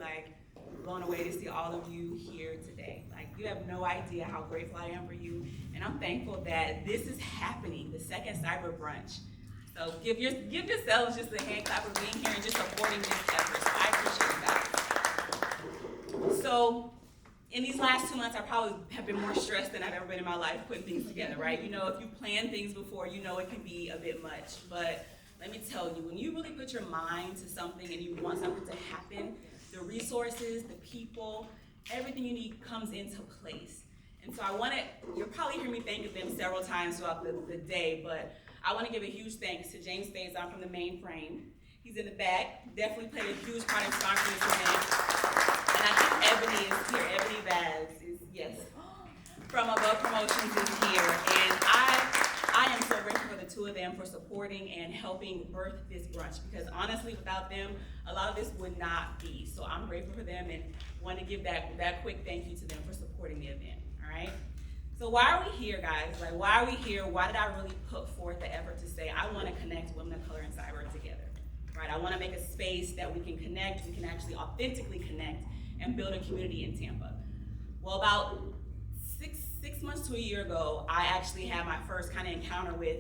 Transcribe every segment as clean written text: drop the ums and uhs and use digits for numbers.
like blown away to see all of you here today. Like, you have no idea how grateful I am for you, and I'm thankful that this is happening, the second Cyber Brunch. So give yourselves just a hand clap for being here and just supporting this effort. So I appreciate that. So in these last 2 months, I probably have been more stressed than I've ever been in my life putting things together, right? You know, if you plan things before, you know it can be a bit much. But let me tell you, when you really put your mind to something and you want something to happen, the resources, the people, everything you need comes into place. And so you'll probably hear me thank them several times throughout the day, but I want to give a huge thanks to James Faison from the Mainframe. He's in the back, definitely played a huge part in sponsoring this event. And I think Ebony is here, Ebony Vaz is, yes, from Above Promotions is here. And I am so grateful for the two of them for supporting and helping birth this brunch, because honestly, without them, a lot of this would not be. So I'm grateful for them and want to give that quick thank you to them for supporting the event, all right? So why are we here, guys? Like, why are we here? Why did I really put forth the effort to say, I want to connect women of color and cyber together, right? I want to make a space that we can connect, we can actually authentically connect and build a community in Tampa. Well, about six months to a year ago, I actually had my first kind of encounter with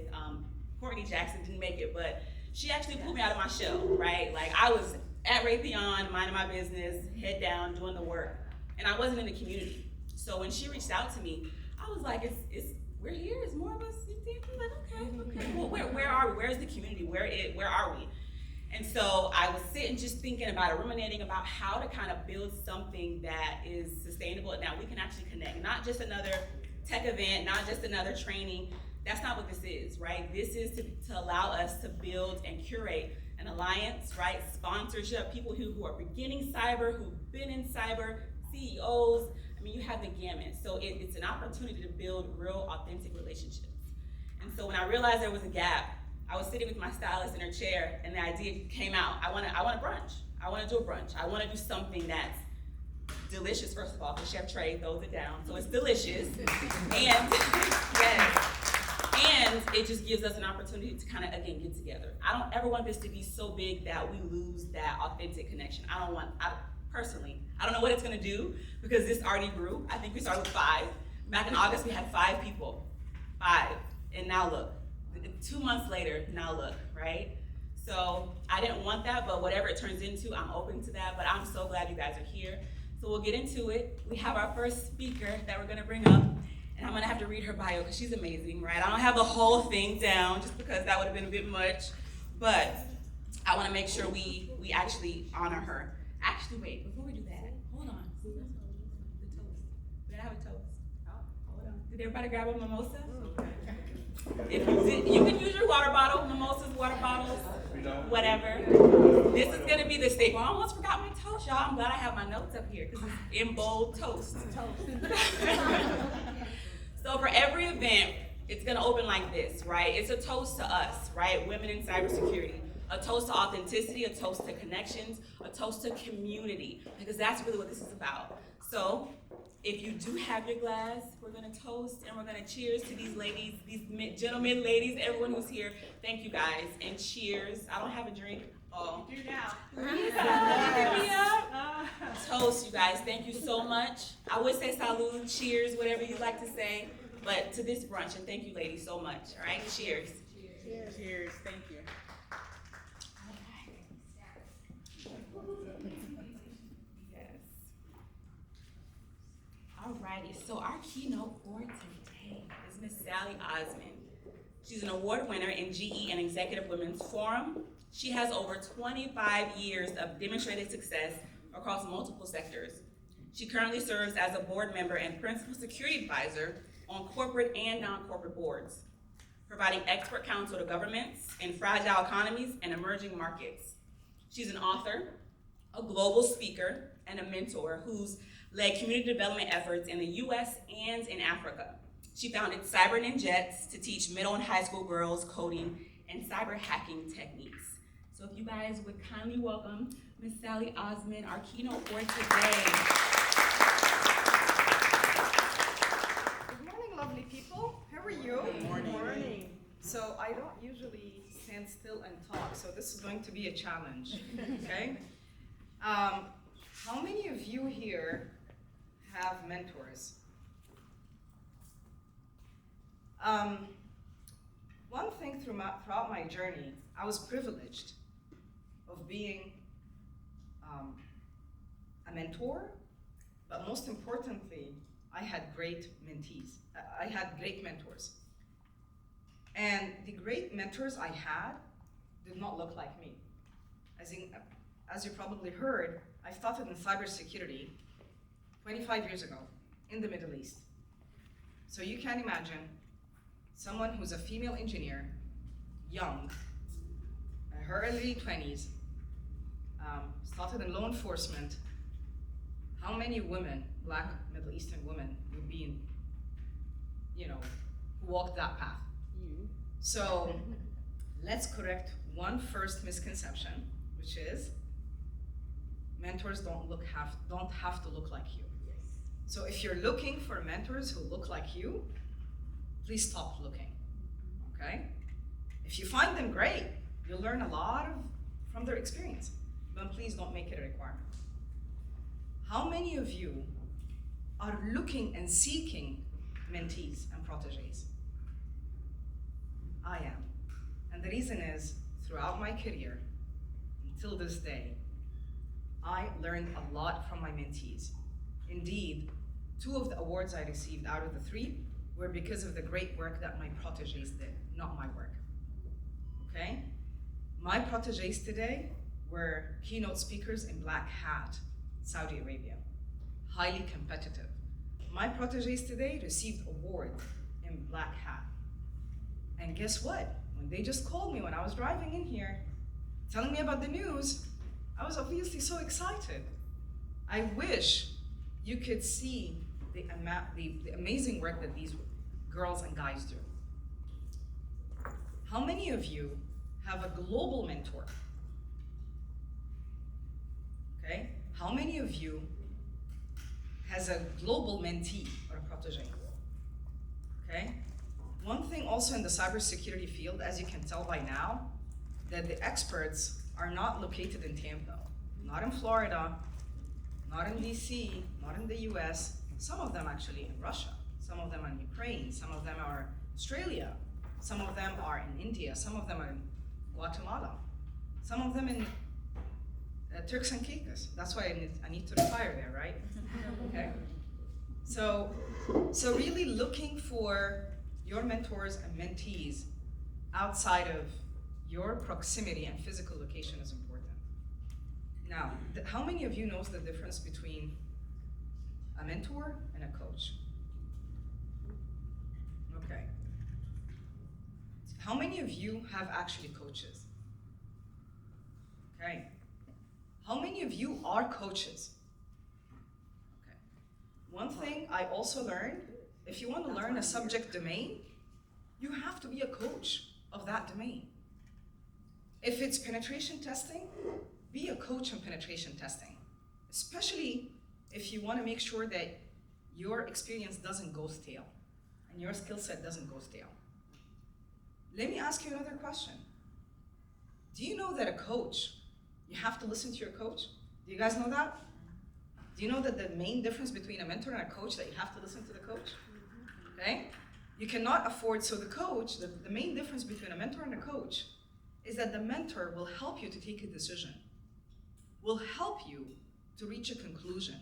Courtney Jackson. Didn't make it, but she actually pulled me out of my shell, right? Like, I was at Raytheon, minding my business, head down, doing the work, and I wasn't in the community. So when she reached out to me, I was like, we're here, it's more of us in Tampa. Like, okay. Well, where are we? Where's the community? Where are we? And so I was sitting just thinking about it, ruminating about how to kind of build something that is sustainable and that we can actually connect. Not just another tech event, not just another training. That's not what this is, right? This is to allow us to build and curate an alliance, right? Sponsorship, people who are beginning cyber, who've been in cyber, CEOs. I mean, you have the gamut. So it's an opportunity to build real, authentic relationships. And so when I realized there was a gap, I was sitting with my stylist in her chair, and the idea came out. I want a brunch. I want to do a brunch. I want to do something that's delicious, first of all, because Chef Tre throws it down, so it's delicious. And yes, and it just gives us an opportunity to kind of, again, get together. I don't ever want this to be so big that we lose that authentic connection. Personally, I don't know what it's going to do, because this already grew. I think we started with 5. Back in August, we had 5 people. 5. And now look. 2 months later, now look, right? So I didn't want that, but whatever it turns into, I'm open to that. But I'm so glad you guys are here. So we'll get into it. We have our first speaker that we're going to bring up. And I'm going to have to read her bio, because she's amazing, right? I don't have the whole thing down, just because that would have been a bit much. But I want to make sure we actually honor her. Actually, wait, before we do that, hold on. The toast. Did I have a toast? Oh, hold on. Did everybody grab a mimosa? If you can use your water bottle, mimosas, water bottles, whatever. This is going to be the staple. I almost forgot my toast, y'all. I'm glad I have my notes up here, because it's in bold toast. So for every event, it's going to open like this, right? It's a toast to us, right? Women in cybersecurity. A toast to authenticity, a toast to connections, a toast to community, because that's really what this is about. So if you do have your glass, we're going to toast and we're going to cheers to these ladies, these gentlemen, ladies, everyone who's here. Thank you guys, and cheers. I don't have a drink. Oh, you do now. Toast, you guys. Thank you so much. I would say salud, cheers, whatever you'd like to say, but to this brunch, and thank you, ladies, so much. All right, cheers. Cheers. Cheers. Thank you. Alrighty, so our keynote for today is Miss Sally Osmond. She's an award winner in GE and Executive Women's Forum. She has over 25 years of demonstrated success across multiple sectors. She currently serves as a board member and principal security advisor on corporate and non-corporate boards, providing expert counsel to governments in fragile economies and emerging markets. She's an author, a global speaker, and a mentor who's led community development efforts in the US and in Africa. She founded Cyber Ninjets to teach middle and high school girls coding and cyber hacking techniques. So if you guys would kindly welcome Miss Sally Osmond, our keynote for today. Good morning, lovely people. How are you? Good morning. Good morning. So I don't usually stand still and talk, so this is going to be a challenge, okay? How of you here have mentors? One thing throughout my journey, I was privileged of being a mentor, but most importantly, I had great mentees. I had great mentors. And the great mentors I had did not look like me. As you probably heard, I started in cybersecurity 25 years ago in the Middle East. So you can imagine someone who's a female engineer, young, in her early 20s, started in law enforcement. How many women, Black Middle Eastern women, would be in, who walked that path? You. So let's correct one first misconception, which is mentors don't have to look like you. Yes. So if you're looking for mentors who look like you, please stop looking, okay? If you find them great, you'll learn a lot from their experience, but please don't make it a requirement. How many of you are looking and seeking mentees and proteges? I am. And the reason is, throughout my career, until this day, I learned a lot from my mentees. Indeed, 2 of the awards I received out of the 3 were because of the great work that my proteges did, not my work, okay? My proteges today were keynote speakers in Black Hat, Saudi Arabia, highly competitive. My proteges today received awards in Black Hat. And guess what? When they just called me when I was driving in here, telling me about the news, I was obviously so excited. I wish you could see the amazing work that these girls and guys do. How many of you have a global mentor? Okay? How many of you has a global mentee or a protege? Okay? One thing also in the cybersecurity field, as you can tell by now, that the experts are not located in Tampa, not in Florida, not in DC, not in the US, some of them actually in Russia, some of them are in Ukraine, some of them are Australia, some of them are in India, some of them are in Guatemala, some of them in Turks and Caicos. That's why I need to retire there, right? Okay. So really looking for your mentors and mentees outside of your proximity and physical location is important. Now, how many of you knows the difference between a mentor and a coach? Okay. How many of you have actually coaches? Okay. How many of you are coaches? Okay. One thing I also learned, if you want to learn a subject domain, you have to be a coach of that domain. If it's penetration testing, be a coach in penetration testing, especially if you want to make sure that your experience doesn't go stale and your skill set doesn't go stale. Let me ask you another question. Do you know that a coach, you have to listen to your coach? Do you guys know that? Do you know that the main difference between a mentor and a coach, that you have to listen to the coach? Okay? You cannot afford, so the coach, the main difference between a mentor and a coach is that the mentor will help you to take a decision, will help you to reach a conclusion,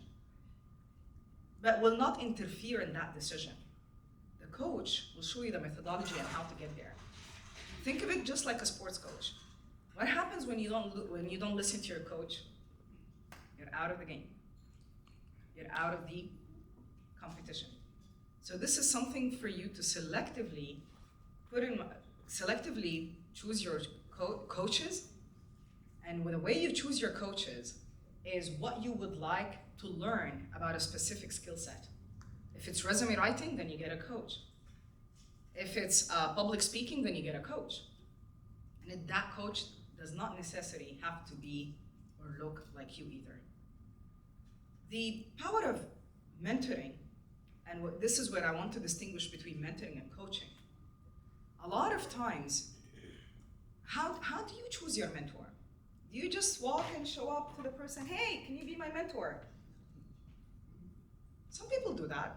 but will not interfere in that decision. The coach will show you the methodology and how to get there. Think of it just like a sports coach. What happens when you don't listen to your coach? You're out of the game. You're out of the competition. So this is something for you to selectively choose your coaches, and the way you choose your coaches is what you would like to learn about a specific skill set. If it's resume writing, then you get a coach. If it's public speaking, then you get a coach. And that coach does not necessarily have to be or look like you either. The power of mentoring, and this is where I want to distinguish between mentoring and coaching. A lot of times, how do you choose your mentor? Do you just walk and show up to the person, hey, can you be my mentor? Some people do that,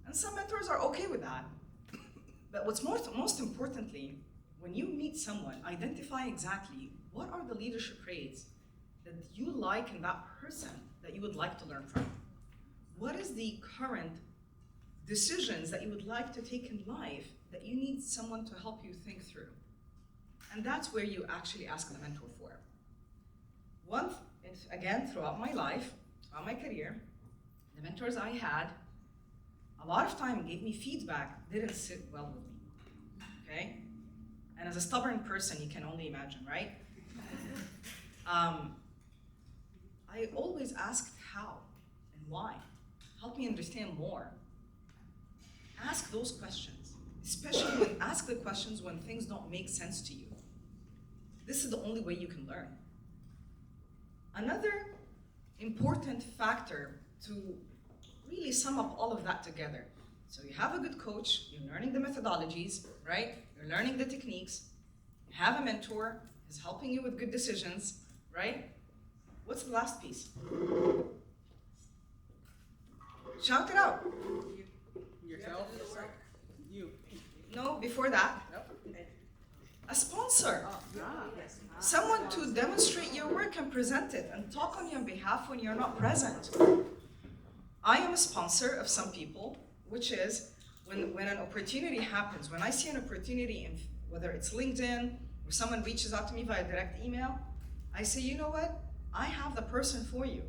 and some mentors are okay with that. But what's most importantly, when you meet someone, identify exactly what are the leadership traits that you like in that person that you would like to learn from. What is the current decisions that you would like to take in life that you need someone to help you think through? And that's where you actually ask the mentor for. Again, throughout my life, throughout my career, the mentors I had, a lot of time gave me feedback, didn't sit well with me, okay? And as a stubborn person, you can only imagine, right? I always asked how and why. Help me understand more. Ask those questions, especially ask the questions when things don't make sense to you. This is the only way you can learn. Another important factor to really sum up all of that together. So you have a good coach, you're learning the methodologies, right? You're learning the techniques. You have a mentor who's helping you with good decisions, right? What's the last piece? Shout it out. Yourself? You. No, before that, Nope. a sponsor. Yes. Someone to demonstrate your work and present it and talk on your behalf when you're not present. I am a sponsor of some people, which is when an opportunity happens, when I see an opportunity, in, whether it's LinkedIn or someone reaches out to me via direct email, I say, you know what? I have the person for you.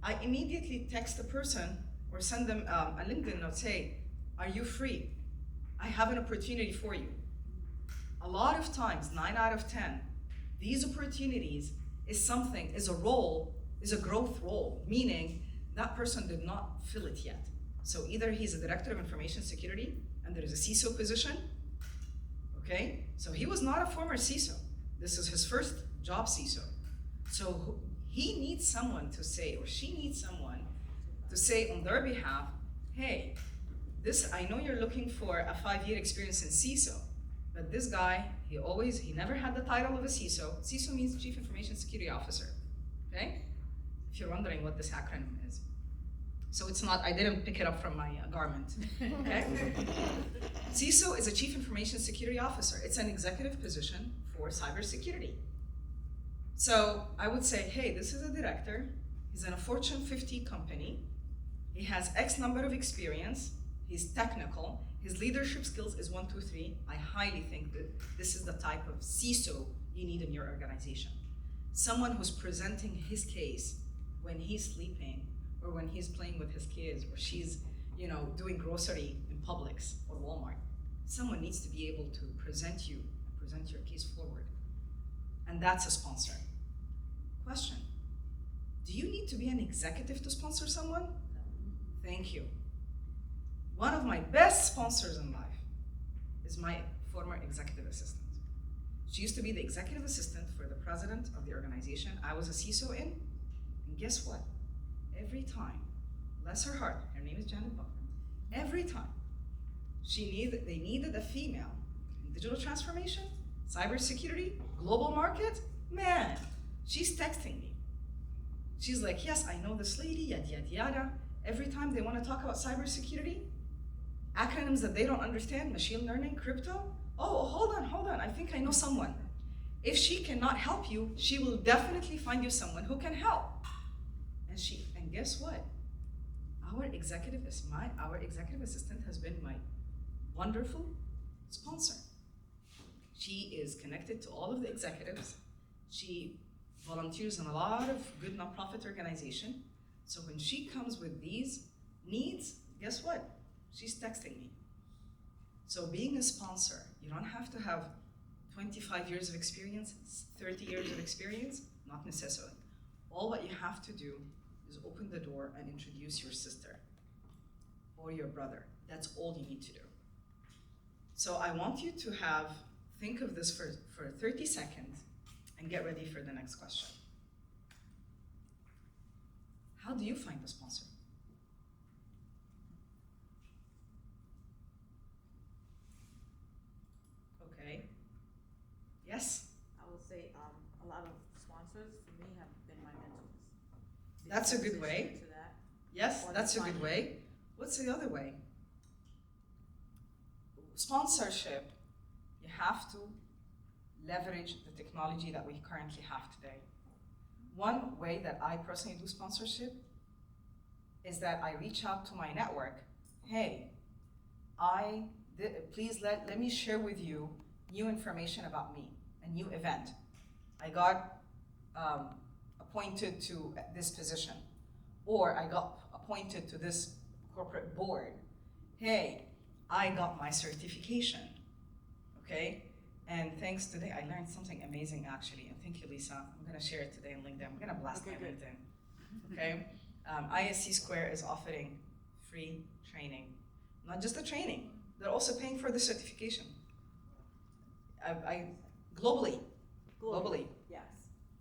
I immediately text the person or send them a LinkedIn note, say, are you free? I have an opportunity for you. A lot of times, 9 out of 10, these opportunities is a role, is a growth role, meaning that person did not fill it yet. So either he's a director of information security and there is a CISO position, okay? So he was not a former CISO. This is his first job CISO. So he needs someone to say, or she needs someone to say on their behalf, hey, I know you're looking for a 5-year experience in CISO, but this guy, he never had the title of a CISO. CISO means Chief Information Security Officer, okay? If you're wondering what this acronym is. So it's not, I didn't pick it up from my garment, okay? CISO is a Chief Information Security Officer. It's an executive position for cybersecurity. So I would say, hey, this is a director. He's in a Fortune 50 company. He has X number of experience. He's technical. His leadership skills is 1, 2, 3. I highly think that this is the type of CISO you need in your organization. Someone who's presenting his case when he's sleeping or when he's playing with his kids or she's, doing grocery in Publix or Walmart. Someone needs to be able to present your case forward. And that's a sponsor. Question, do you need to be an executive to sponsor someone? Thank you. One of my best sponsors in life is my former executive assistant. She used to be the executive assistant for the president of the organization I was a CISO in, and guess what? Every time, bless her heart, her name is Janet Buckman, every time they needed a female in digital transformation, cybersecurity, global market, man, she's texting me. She's like, yes, I know this lady, yada, yada, yada. Every time they want to talk about cybersecurity, acronyms that they don't understand, machine learning, crypto, oh, hold on, I think I know someone. If she cannot help you, she will definitely find you someone who can help. And guess what? Our executive assistant has been my wonderful sponsor. She is connected to all of the executives. She volunteers in a lot of good nonprofit organizations. So when she comes with these needs, guess what? She's texting me. So being a sponsor, you don't have to have 25 years of experience, 30 years of experience, not necessarily. All what you have to do is open the door and introduce your sister or your brother. That's all you need to do. So I want you to think of this for 30 seconds and get ready for the next question. How do you find a sponsor? Okay. Yes? I will say a lot of sponsors for me have been my mentors. That's a good way. To that. Yes, Or that's a design. good way. What's the other way? Sponsorship. You have to leverage the technology that we currently have today. One way that I personally do sponsorship is that I reach out to my network. Hey, please let me share with you new information about me, a new event. I got appointed to this position, or I got appointed to this corporate board. Hey, I got my certification, okay? And thanks today, I learned something amazing actually, and thank you, Lisa. I'm gonna share it today on LinkedIn. I'm gonna blast my good. LinkedIn, okay? ISC Square is offering free training. Not just the training, they're also paying for the certification. Globally, Yes.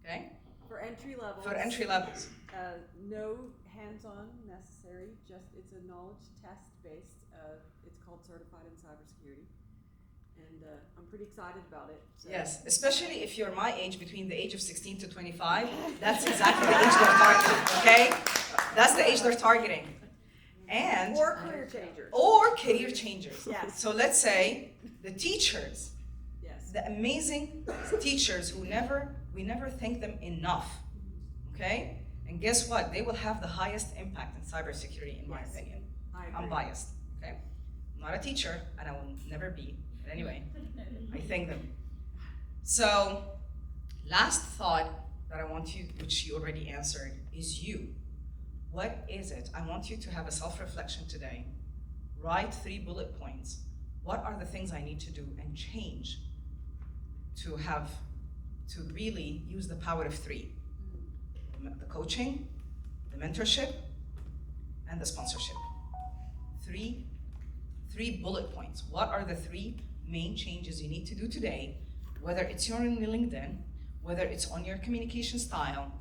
okay? For entry levels. For entry levels. No hands-on necessary, just it's a knowledge test based. It's called Certified in Cybersecurity. And I'm pretty excited about it. So. Yes, especially if you're my age, between the age of 16 to 25, that's exactly the age they're targeting, okay? That's the age they're targeting. And Or career changers. or career changers. Yes. So let's say the teachers, Yes. the amazing teachers who we never thank them enough, okay? And guess what? They will have the highest impact in cybersecurity, in my Yes. opinion. I agree. I'm biased, okay? I'm not a teacher, and I will never be. But anyway, I thank them. So, last thought that I want you, which you already answered, is you. What is it? I want you to have a self-reflection today. Write 3 bullet points. What are the things I need to do and change to really use the power of 3? The coaching, the mentorship, and the sponsorship. Three bullet points. What are the 3 main changes you need to do today, whether it's on your LinkedIn, whether it's on your communication style,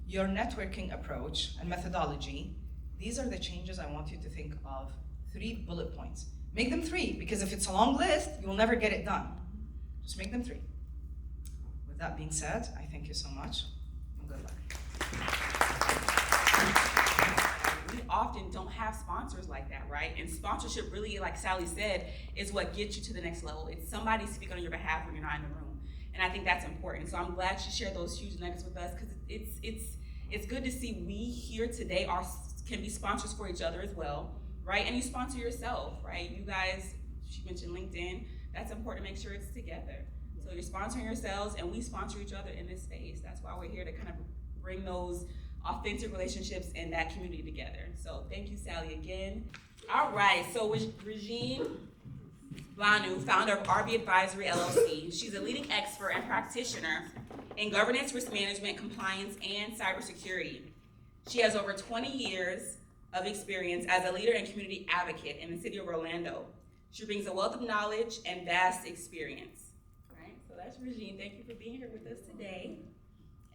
your networking approach and methodology? These are the changes I want you to think of. 3 bullet points. Make them 3, because if it's a long list, you will never get it done. Just make them 3. With that being said, I thank you so much, and good luck. We often don't have sponsors like that, right? And sponsorship really, like Sally said, is what gets you to the next level. It's somebody speaking on your behalf when you're not in the room. And I think that's important. So I'm glad she shared those huge nuggets with us, because it's good to see we here today can be sponsors for each other as well, right? And you sponsor yourself, right? You guys, she mentioned LinkedIn. That's important to make sure it's together. So you're sponsoring yourselves, and we sponsor each other in this space. That's why we're here to kind of bring those authentic relationships and that community together. So thank you, Sally, again. All right, so with Regine Banu, founder of RB Advisory LLC. She's a leading expert and practitioner in governance, risk management, compliance, and cybersecurity. She has over 20 years of experience as a leader and community advocate in the city of Orlando. She brings a wealth of knowledge and vast experience. All right, so that's Regine. Thank you for being here with us today.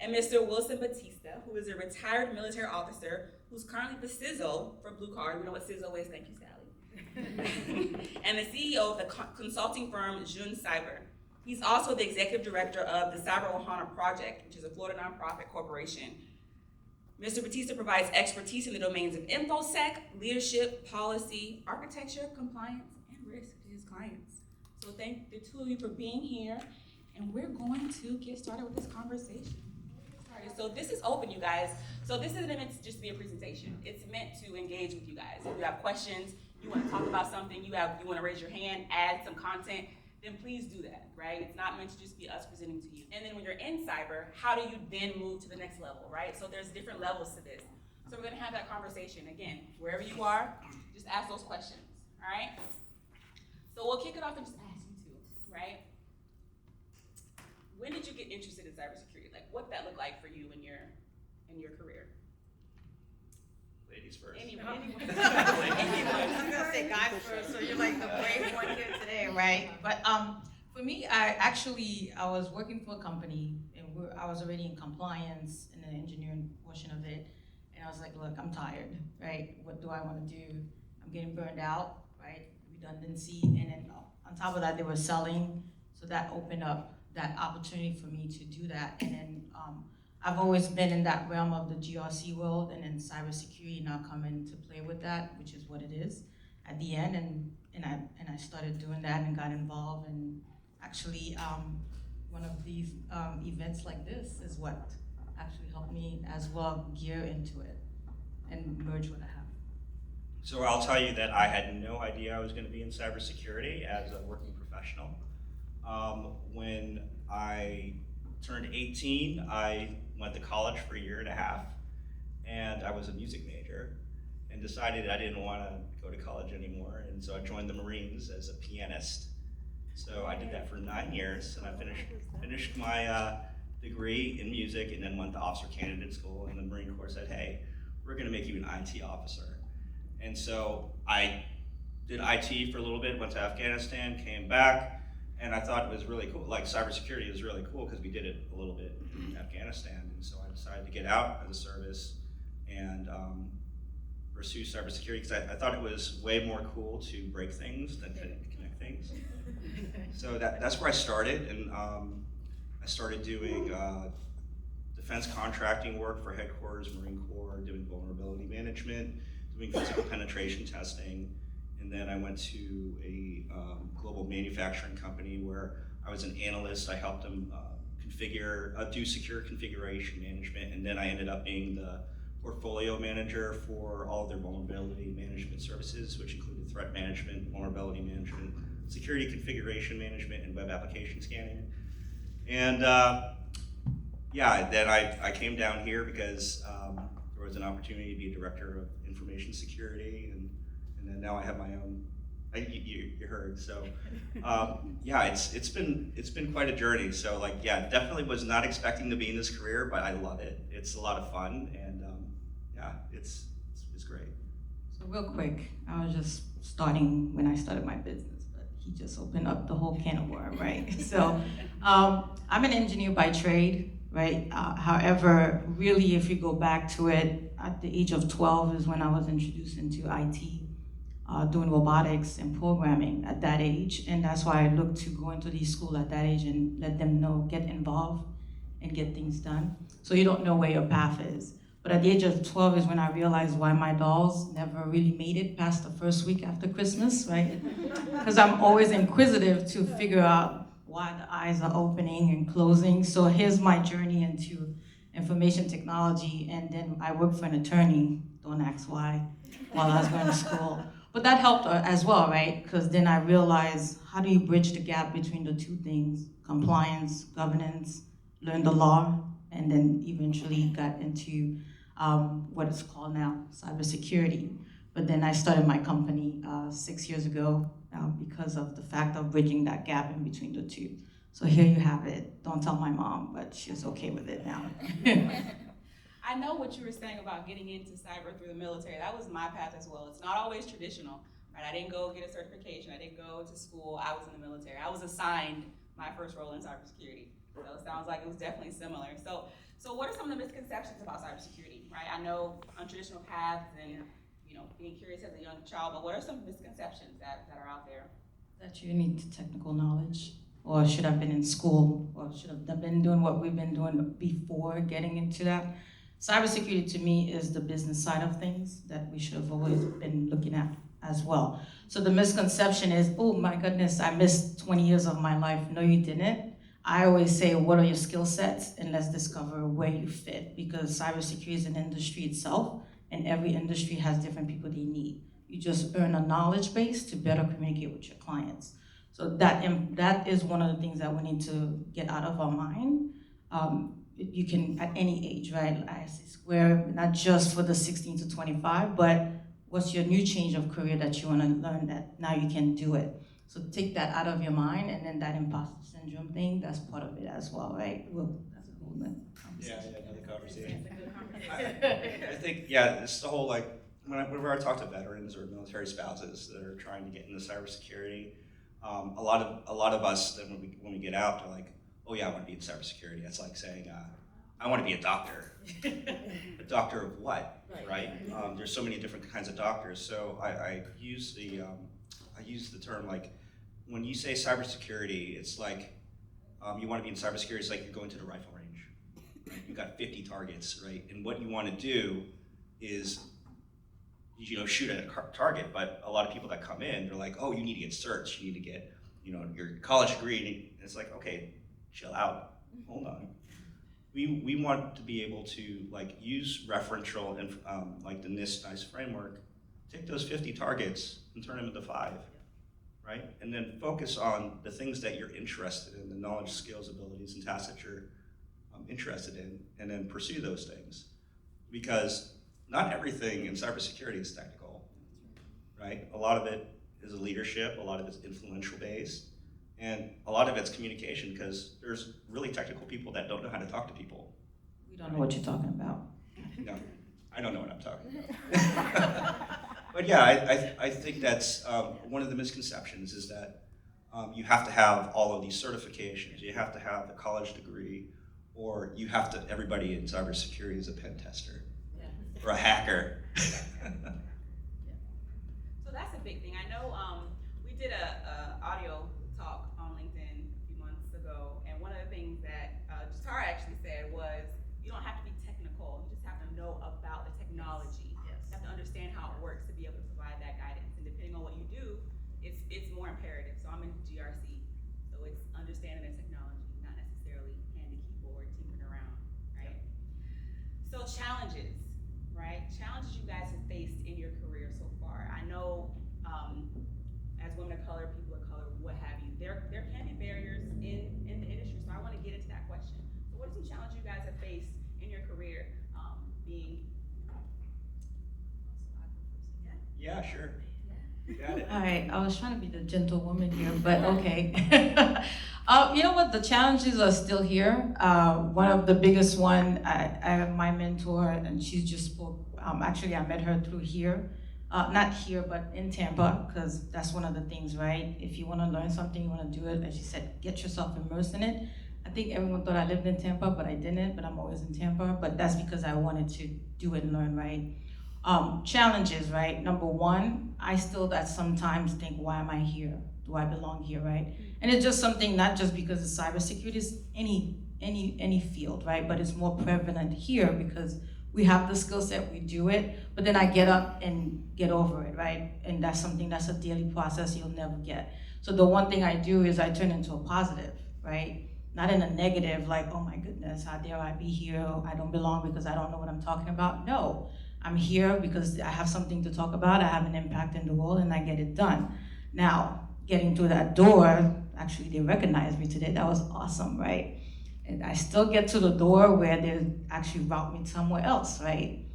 And Mr. Wilson Batista, who is a retired military officer who's currently the CISO for Blue Card. We know what CISO is. Thank you, Sally. And the CEO of the consulting firm Jun Cyber. He's also the executive director of the Cyber Ohana Project, which is a Florida nonprofit corporation. Mr. Batista provides expertise in the domains of InfoSec, leadership, policy, architecture, compliance, and risk to his clients. So thank the 2 of you for being here, and we're going to get started with this conversation. So this is open, you guys. So this isn't meant to just be a presentation. It's meant to engage with you guys. If you have questions, you want to talk about something, you want to raise your hand, add some content, then please do that, right? It's not meant to just be us presenting to you. And then when you're in cyber, how do you then move to the next level, right? So there's different levels to this. So we're going to have that conversation. Again, wherever you are, just ask those questions, all right? So we'll kick it off and just ask you two, right? When did you get interested in cybersecurity? Like, what that look like for you in your career? Ladies first. Anyone. I'm gonna say guys first, so you're like the brave one here today, right? But for me, I was working for a company, and I was already in compliance in the engineering portion of it, and I was like, look, I'm tired, right? What do I want to do? I'm getting burned out, right? Redundancy, and then on top of that, they were selling, so that opened up that opportunity for me to do that, and then I've always been in that realm of the GRC world, and then cybersecurity now come into play with that, which is what it is at the end. And I started doing that and got involved, and actually one of these events like this is what actually helped me as well gear into it and merge what I have. So I'll tell you that I had no idea I was going to be in cybersecurity as a working professional. When I turned 18, I went to college for a year and a half, and I was a music major, and decided I didn't want to go to college anymore, and so I joined the Marines as a pianist. So I did that for 9 years, and I finished my degree in music, and then went to officer candidate school, and the Marine Corps said, hey, we're going to make you an IT officer. And so I did IT for a little bit, went to Afghanistan, came back, and I thought it was really cool. Like, cybersecurity is really cool because we did it a little bit in Afghanistan. And so I decided to get out of the service and pursue cybersecurity because I thought it was way more cool to break things than to connect things. So that's where I started, and I started doing defense contracting work for headquarters, Marine Corps, doing vulnerability management, doing physical penetration testing, and then I went to a global manufacturing company where I was an analyst. I helped them do secure configuration management, and then I ended up being the portfolio manager for all of their vulnerability management services, which included threat management, vulnerability management, security configuration management, and web application scanning. And yeah, then I came down here because there was an opportunity to be a director of information security, and then now I have my own. You heard, so yeah, it's been quite a journey. So like, yeah, definitely was not expecting to be in this career, but I love it. It's a lot of fun, and yeah, it's great. So real quick, I was just starting when I started my business, but he just opened up the whole can of worms, right? So I'm an engineer by trade, right? However, really, if you go back to it, at the age of 12 is when I was introduced into IT. Doing robotics and programming at that age, and that's why I look to go into these schools at that age and let them know, get involved and get things done. So you don't know where your path is. But at the age of 12 is when I realized why my dolls never really made it past the first week after Christmas, right? Because I'm always inquisitive to figure out why the eyes are opening and closing. So here's my journey into information technology, and then I worked for an attorney, don't ask why, while I was going to school. But that helped as well, right? Because then I realized, how do you bridge the gap between the two things? Compliance, governance, learn the law, and then eventually got into what is called now cybersecurity. But then I started my company 6 years ago because of the fact of bridging that gap in between the two. So here you have it. Don't tell my mom, but she's okay with it now. I know what you were saying about getting into cyber through the military. That was my path as well. It's not always traditional, right? I didn't go get a certification. I didn't go to school. I was in the military. I was assigned my first role in cybersecurity. So it sounds like it was definitely similar. So what are some of the misconceptions about cybersecurity, right? I know untraditional paths and being curious as a young child, but what are some misconceptions that are out there? That you need technical knowledge, or should have been in school, or should have been doing what we've been doing before getting into that. Cybersecurity to me is the business side of things that we should have always been looking at as well. So the misconception is, oh my goodness, I missed 20 years of my life. No, you didn't. I always say, what are your skill sets? And let's discover where you fit, because cybersecurity is an industry itself, and every industry has different people they need. You just earn a knowledge base to better communicate with your clients. So that is one of the things that we need to get out of our mind. You can, at any age, right? I see square, not just for the 16 to 25, but what's your new change of career that you want to learn that now you can do it. So take that out of your mind, and then that imposter syndrome thing, that's part of it as well, right? Well, that's a whole nother conversation. Yeah, another conversation. I think, yeah, it's the whole, like, whenever I talk to veterans or military spouses that are trying to get into cybersecurity, a lot of us, then when we get out, they're like, oh yeah, I want to be in cybersecurity. That's like saying, I want to be a doctor. A doctor of what, right? There's so many different kinds of doctors. So I use the term, like, when you say cybersecurity, it's like, you want to be in cybersecurity, it's like you're going to the rifle range. right? You got 50 targets, right? And what you want to do is, shoot at a target, but a lot of people that come in, they're like, oh, you need to get certs, you need to get, your college degree, and it's like, okay, chill out, hold on. We want to be able to use referential and like the NIST framework, take those 50 targets and turn them into 5, right? And then focus on the things that you're interested in, the knowledge, skills, abilities, and tasks that you're interested in, and then pursue those things. Because not everything in cybersecurity is technical, right? A lot of it is leadership, a lot of it's influential based, and a lot of it's communication, because there's really technical people that don't know how to talk to people. We don't know what you're talking about. No, I don't know what I'm talking about. But yeah, I think that's one of the misconceptions is that you have to have all of these certifications, you have to have a college degree, or you have to, everybody in cybersecurity is a pen tester, or a hacker. So that's a big thing. I know we did a audio talk on LinkedIn a few months ago, and one of the things that Tara actually said was, you don't have to be technical, you just have to know about the technology. Yes. You have to understand how it works to be able to provide that guidance, and depending on what you do, it's more imperative. So I'm in GRC, so it's understanding the technology, not necessarily hand the keyboard, tinkering around, right? So challenges, right? Challenges you guys have faced in your career so far. I know as women of color, people of color, what have you, there can be barriers in the industry. So I want to get into that question. So what are some challenges you guys have faced in your career being? Yeah, sure. You got it. All right, I was trying to be the gentlewoman here, but okay. You know what, the challenges are still here. One of the biggest one, I have my mentor, and she just spoke, actually I met her through here. Not here, but in Tampa, because that's one of the things, right? If you want to learn something, you want to do it, as she said, get yourself immersed in it. I think everyone thought I lived in Tampa, but I didn't, but I'm always in Tampa, but that's because I wanted to do it and learn, right? Challenges, right? Number one, I still at sometimes think, why am I here? Do I belong here, right? And it's just something, not just because it's cybersecurity, it's any field, right? But it's more prevalent here because we have the skill set, we do it, but then I get up and get over it, right? And that's something that's a daily process you'll never get. So the one thing I do is I turn into a positive, right? Not in a negative, like, oh my goodness, how dare I be here? I don't belong because I don't know what I'm talking about. No, I'm here because I have something to talk about, I have an impact in the world, and I get it done. Now, getting through that door, actually they recognized me today, that was awesome, right? And I still get to the door where they actually route me somewhere else, right?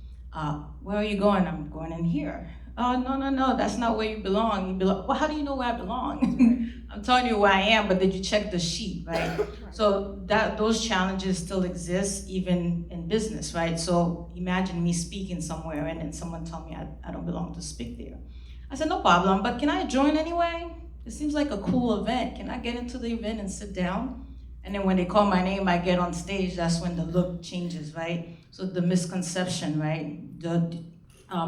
Where are you going? I'm going in here. Oh, no, that's not where you belong. You belong, well, how do you know where I belong? I'm telling you where I am, but did you check the sheet, right? So those challenges still exist even in business, right? So imagine me speaking somewhere and then someone tell me I don't belong to speak there. I said, no problem, but can I join anyway? It seems like a cool event. Can I get into the event and sit down? And then when they call my name, I get on stage, that's when the look changes, right? So the misconception, right? The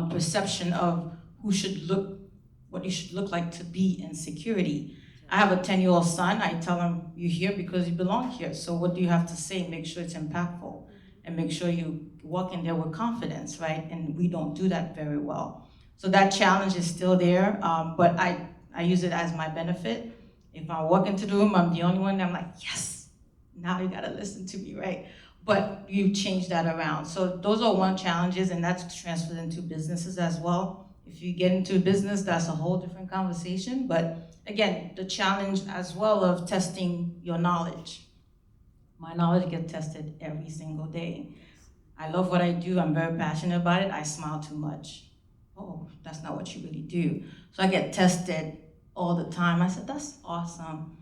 perception of who should look, what you should look like to be in security. I have a 10-year-old son, I tell him, you're here because you belong here. So what do you have to say? Make sure it's impactful and make sure you walk in there with confidence, right? And we don't do that very well. So that challenge is still there, but I use it as my benefit. If I walk into the room, I'm the only one, I'm like, yes, now you gotta listen to me, right? But you change that around. So those are one challenges, and that's transferred into businesses as well. If you get into business, that's a whole different conversation. But again, the challenge as well of testing your knowledge. My knowledge gets tested every single day. I love what I do, I'm very passionate about it, I smile too much. Oh, that's not what you really do. So I get tested all the time. I said, that's awesome.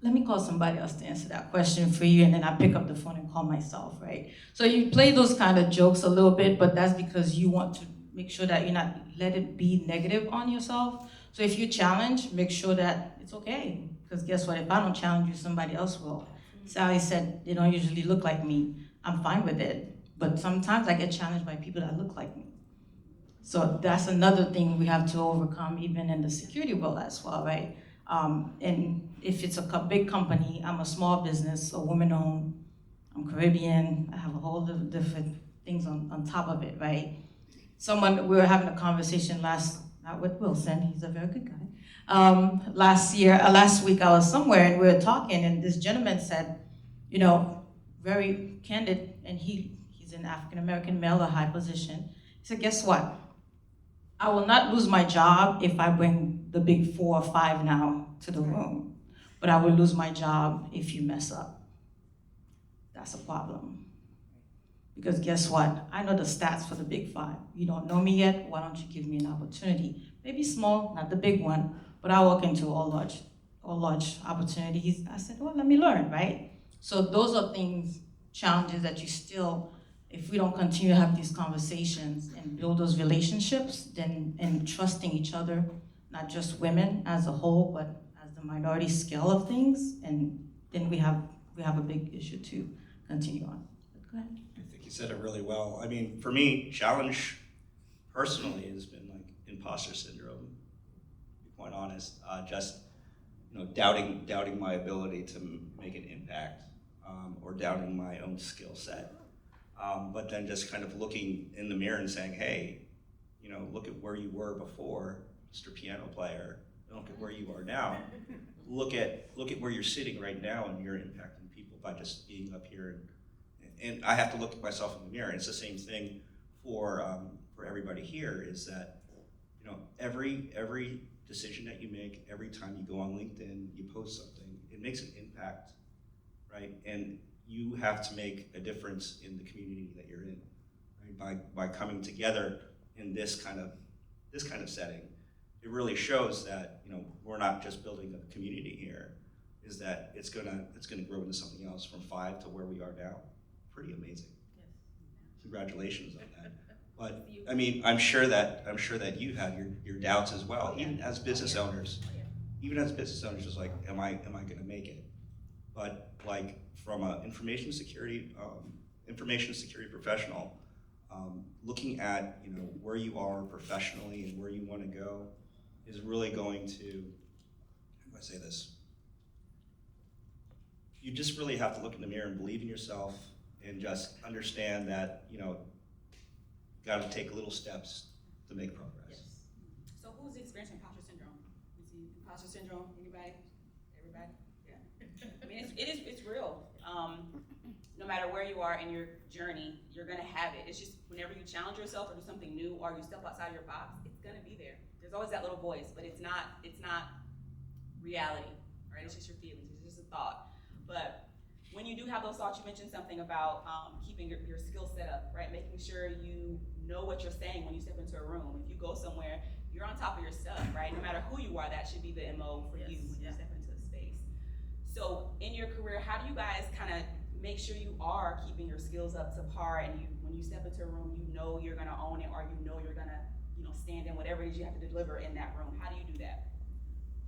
Let me call somebody else to answer that question for you, and then I pick up the phone and call myself, right? So you play those kind of jokes a little bit, but that's because you want to make sure that you're not, let it be negative on yourself. So if you challenge, make sure that it's okay. Because guess what, if I don't challenge you, somebody else will. Sally said, they don't usually look like me. I'm fine with it. But sometimes I get challenged by people that look like me. So that's another thing we have to overcome even in the security world as well, right? And if it's a big company, I'm a small business, a woman-owned, I'm Caribbean, I have a whole different things on top of it, right? We were having a conversation not with Wilson, he's a very good guy. Last week I was somewhere and we were talking and this gentleman said, you know, very candid, and he's an African-American male, a high position. He said, guess what? I will not lose my job if I bring the big 4 or 5 now to the room, but I will lose my job if you mess up. That's a problem. Because guess what? I know the stats for the big 5. You don't know me yet, why don't you give me an opportunity? Maybe small, not the big one, but I walk into all large opportunities. I said, well, let me learn, right? So those are challenges that you still, if we don't continue to have these conversations and build those relationships, and trusting each other, not just women as a whole, but as the minority scale of things, and then we have a big issue to continue on. But go ahead. I think you said it really well. I mean, for me, challenge personally has been like imposter syndrome, to be quite honest. Just, you know, doubting my ability to make an impact, or doubting my own skill set. But then just kind of looking in the mirror and saying, hey, you know, look at where you were before, Mr. Piano Player. Look at where you are now. Look at where you're sitting right now, and you're impacting people by just being up here. And I have to look at myself in the mirror. And it's the same thing for everybody here. Is that, you know, every decision that you make, every time you go on LinkedIn, you post something, it makes an impact, right? And you have to make a difference in the community that you're in, right? By coming together in this kind of setting, it really shows that, you know, we're not just building a community here. Is that it's gonna grow into something else from 5 to where we are now. Pretty amazing. Congratulations on that. But I mean, I'm sure that you had your doubts as well, even as business owners. Even as business owners, it's like, am I gonna make it? But like, from an information security professional, looking at, you know, where you are professionally and where you want to go is really going to, how do I say this? You just really have to look in the mirror and believe in yourself, and just understand that, you know, you got to take little steps to make progress. Yes. So who's experiencing imposter syndrome? You see imposter syndrome? Anybody? Everybody? Yeah. I mean, it's real. No matter where you are in your journey, you're gonna have it. It's just whenever you challenge yourself or do something new, or you step outside your box, it's gonna be there. There's always that little voice, but it's not reality, right? It's just your feelings. It's just a thought. But when you do have those thoughts, you mentioned something about keeping your skill set up, right? Making sure you know what you're saying when you step into a room. If you go somewhere, you're on top of your stuff, right? No matter who you are, that should be the MO for you when you step into a space. So in your career, how do you guys kind of make sure you are keeping your skills up to par, and when you step into a room, you know you're gonna own it, or you know you're gonna, you know, stand in whatever it is you have to deliver in that room? How do you do that?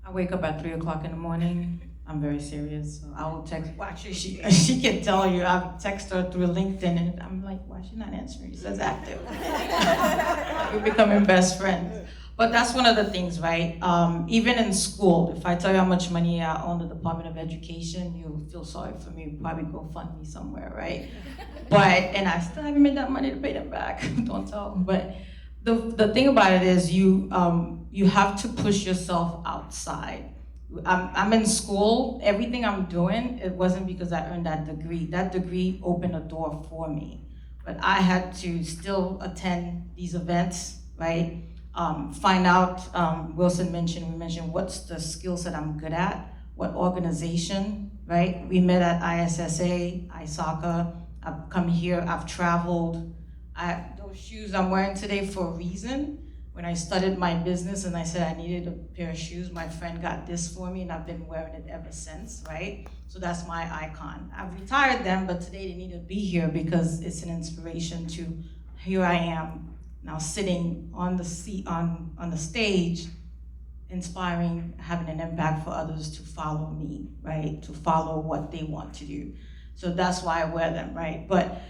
I wake up at 3 o'clock in the morning. I'm very serious, so I will text. Well, actually, she can tell you. I text her through LinkedIn, and I'm like, why is she not answering? She says active. We're becoming best friends. But that's one of the things, right? Even in school, if I tell you how much money I own the Department of Education, you'll feel sorry for me. Probably go fund me somewhere, right? And I still haven't made that money to pay them back. Don't tell them. But the thing about it is, you have to push yourself outside. I'm in school. Everything I'm doing, it wasn't because I earned that degree. That degree opened a door for me. But I had to still attend these events, right? Find out, we mentioned what's the skill set I'm good at, what organization, right? We met at ISSA, ISACA, I've come here, I've traveled. Those shoes I'm wearing today for a reason. When I started my business and I said I needed a pair of shoes, my friend got this for me and I've been wearing it ever since, right? So that's my icon. I've retired them, but today they need to be here because it's an inspiration to, here I am, now sitting on the seat, on the stage, inspiring, having an impact for others to follow me, right? To follow what they want to do. So that's why I wear them, right? But,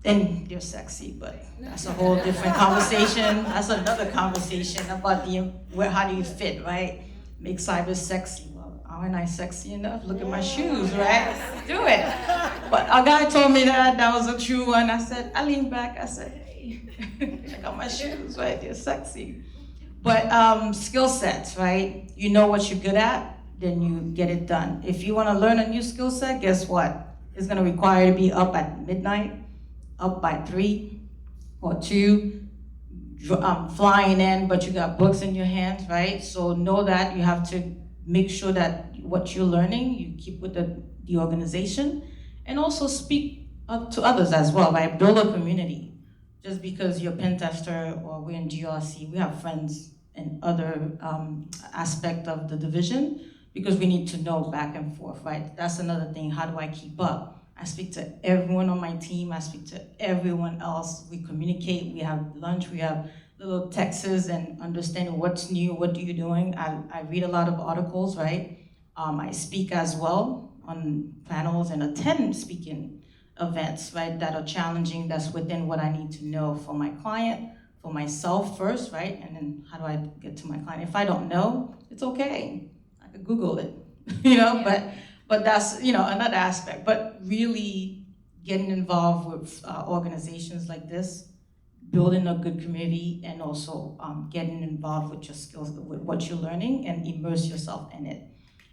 and they're sexy, but that's a whole different conversation. That's another conversation about how do you fit, right? Make cyber sexy. Well, aren't I sexy enough? Look at my shoes, right? Let's do it. But a guy told me that was a true one. I said, I leaned back, I said, hey, I got my shoes, right? They're sexy. But skill sets, right? You know what you're good at, then you get it done. If you want to learn a new skill set, guess what? It's going to require you to be up at midnight, up by 3 or 2, flying in, but you got books in your hands, right? So know that you have to make sure that what you're learning, you keep with the organization, and also speak to others as well, right? Build a community. Just because you're a pen tester or we're in GRC, we have friends in other aspect of the division because we need to know back and forth, right? That's another thing. How do I keep up? I speak to everyone on my team. I speak to everyone else. We communicate. We have lunch. We have little texts and understanding what's new, what are you doing. I read a lot of articles, right? I speak as well on panels and attend speaking events, right, that are challenging, that's within what I need to know for my client, for myself first, right, and then how do I get to my client? If I don't know, it's okay. I could Google it, you know, Yeah. but that's, you know, another aspect. But really getting involved with organizations like this, building a good community, and also getting involved with your skills, with what you're learning, and immerse yourself in it.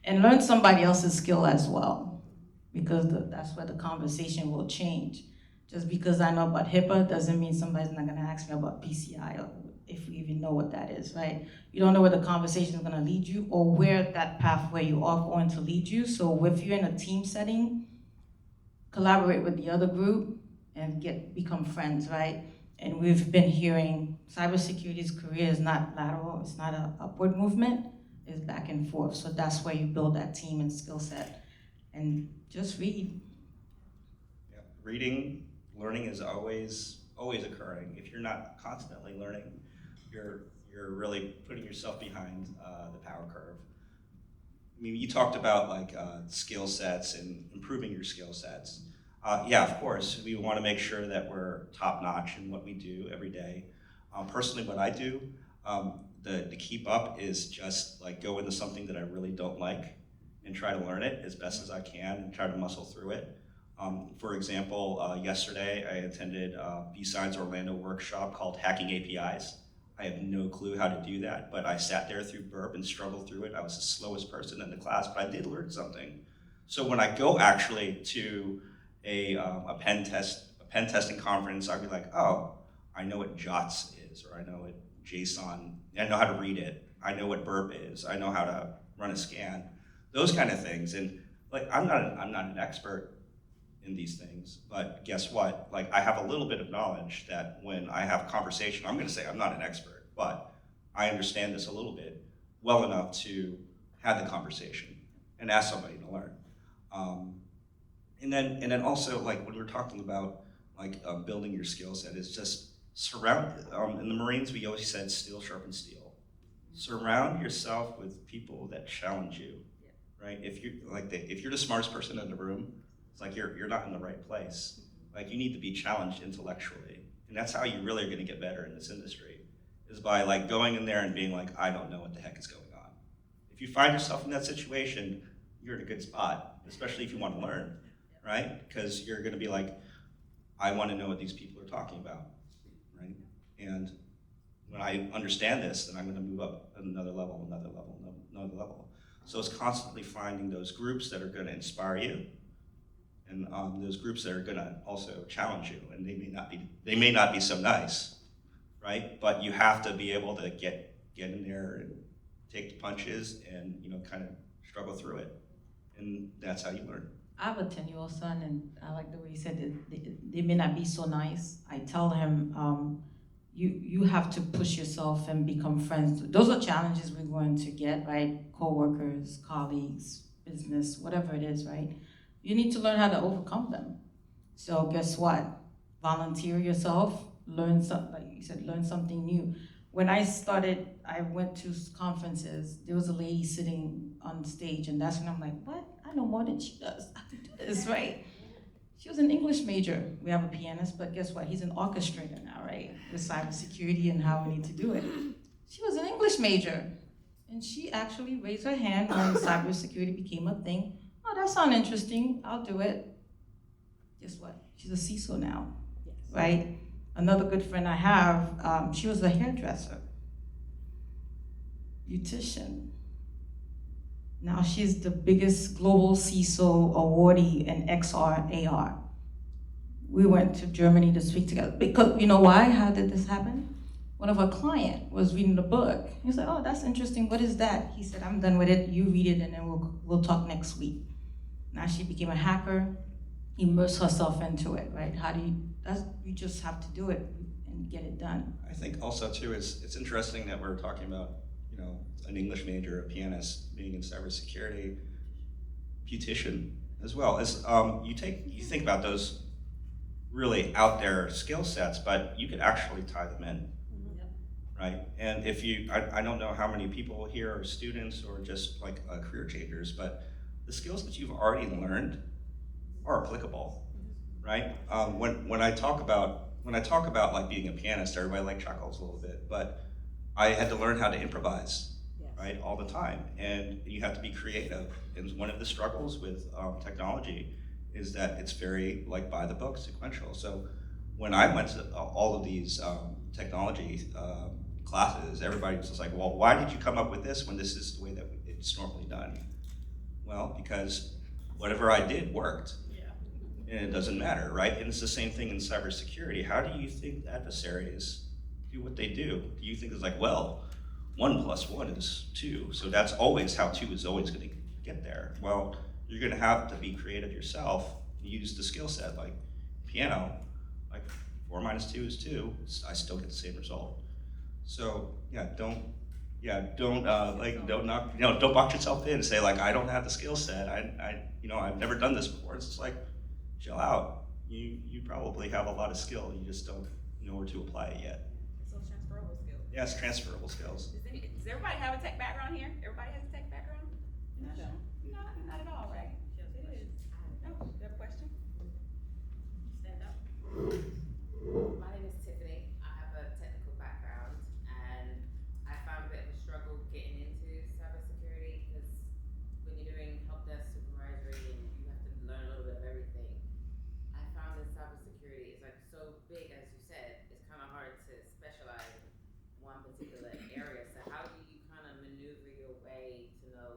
And learn somebody else's skill as well, because that's where the conversation will change. Just because I know about HIPAA doesn't mean somebody's not gonna ask me about PCI, or if we even know what that is, right? You don't know where the conversation is gonna lead you, or where that pathway you are going to lead you. So if you're in a team setting, collaborate with the other group and become friends, right? And we've been hearing cybersecurity's career is not lateral, it's not an upward movement, it's back and forth. So that's where you build that team and skill set. And just read. Yeah. Reading, learning is always occurring. If you're not constantly learning, you're really putting yourself behind the power curve. I mean, you talked about like skill sets and improving your skill sets. Yeah, of course, we want to make sure that we're top notch in what we do every day. Personally, what I do to keep up is just like go into something that I really don't like and try to learn it as best as I can and try to muscle through it. For example, yesterday I attended B-Sides Orlando workshop called Hacking APIs. I have no clue how to do that, but I sat there through burp and struggled through it. I was the slowest person in the class, but I did learn something. So when I go actually to a pen testing conference, I'd be like, oh, I know what JOTS is, or I know what JSON, I know how to read it. I know what burp is. I know how to run a scan. Those kind of things. And like, I'm not an expert in these things, but guess what? Like, I have a little bit of knowledge that when I have a conversation, I'm gonna say I'm not an expert, but I understand this a little bit well enough to have the conversation and ask somebody to learn. And then also, like, when we're talking about like building your skill set, is just surround, in the Marines, we always said steel sharpens steel. Surround yourself with people that challenge you, right? If you're the smartest person in the room, it's like you're not in the right place. Like, you need to be challenged intellectually. And that's how you really are gonna get better in this industry, is by like going in there and being like, I don't know what the heck is going on. If you find yourself in that situation, you're in a good spot, especially if you want to learn, right? Because you're gonna be like, I wanna know what these people are talking about, right? And when I understand this, then I'm gonna move up another level, another level, another level. So it's constantly finding those groups that are gonna inspire you, and those groups that are gonna also challenge you, and they may not be so nice, right? But you have to be able to get in there and take the punches and, you know, kind of struggle through it. And that's how you learn. I have a 10-year-old son, and I like the way he said they may not be so nice. I tell him, you have to push yourself and become friends. Those are challenges we're going to get, right? Co-workers, colleagues, business, whatever it is, right? You need to learn how to overcome them. So guess what? Volunteer yourself, learn something, like you said, learn something new. When I started, I went to conferences. There was a lady sitting on stage, and that's when I'm like, what? I know more than she does. I can do this, right? She was an English major. We have a pianist, but guess what? He's an orchestrator now, right? With cybersecurity and how we need to do it. She was an English major, and she actually raised her hand when cybersecurity became a thing. Oh, that sounds interesting. I'll do it. guess what? She's a CISO now, Yes. right? Another good friend I have, she was a hairdresser, beautician. Now she's the biggest global CISO awardee in XR AR. We went to Germany to speak together. Because, you know why? How did this happen? One of our client was reading the book. He said, oh, that's interesting. What is that? He said, I'm done with it. You read it and then we'll talk next week. Now she became a hacker, immerse herself into it, right? You just have to do it and get it done. I think also too, it's interesting that we're talking about, you know, an English major, a pianist being in cybersecurity, beautician as well. As you think about those really out there skill sets, but you could actually tie them in, right? And if I don't know how many people here are students or just like career changers, but the skills that you've already learned are applicable, right? When I talk about like being a pianist, everybody like chuckles a little bit, but I had to learn how to improvise, right, all the time, and you have to be creative. And one of the struggles with technology is that it's very like by the book, sequential. So when I went to all of these technology classes, everybody was just like, well, why did you come up with this when this is the way that it's normally done? Well, because whatever I did worked. And it doesn't matter, right? And it's the same thing in cybersecurity. How do you think the adversaries do what they do? Do you think it's like, well, 1 + 1 is 2, so that's always how 2 is always gonna get there? Well, you're gonna have to be creative yourself, use the skill set, like piano, like 4 - 2 is 2, I still get the same result. So don't box yourself in and say like, I don't have the skill set, I've never done this before. It's just like, chill out. You probably have a lot of skill, you just don't know where to apply it yet. So transferable skills. Yeah, it's transferable skills. Does everybody have a tech background here? Everybody has a tech background? No. Not at all, right? It is. No, you have a question? Stand up. My name is Tiffany. I have a technical background, and I found a bit of a struggle getting into cybersecurity because when you're doing help desk supervisory and you have to learn a little bit of everything, I found that cybersecurity is like so big, as you said, it's kind of hard to specialize in one particular area. So how do you kind of maneuver your way to know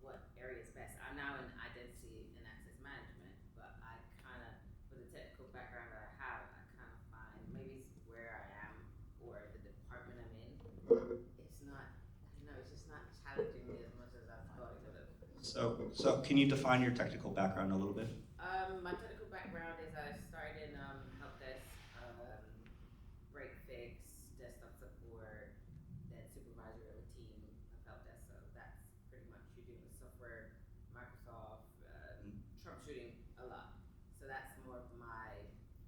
what area is best? I'm now in identity and access management, but I kind of, with the technical background that I have, I kind of find maybe it's where I am or the department I'm in. It's not, it's just not challenging me as much as I thought it would have. So can you define your technical background a little bit? My technical background is I started in help desk, break fix, desktop support, then supervisor of a team of help desk. So that's pretty much you doing software, Microsoft, troubleshooting a lot. So that's more of my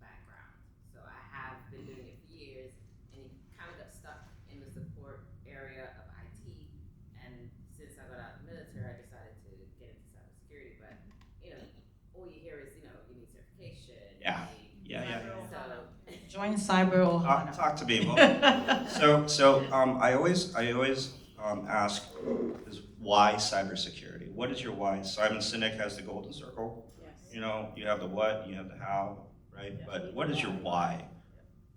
background. So I have been doing it for years, and you kind of got stuck in the support area of IT. And since I got out of the military, I decided to get into cybersecurity. But all you hear is you need certification. Yeah. So Join Cyber Ohana. Talk to me. Well, so I always ask is why cybersecurity? What is your why? Simon Sinek has the golden circle. Yes. You have the what, you have the how, right? But what is your why,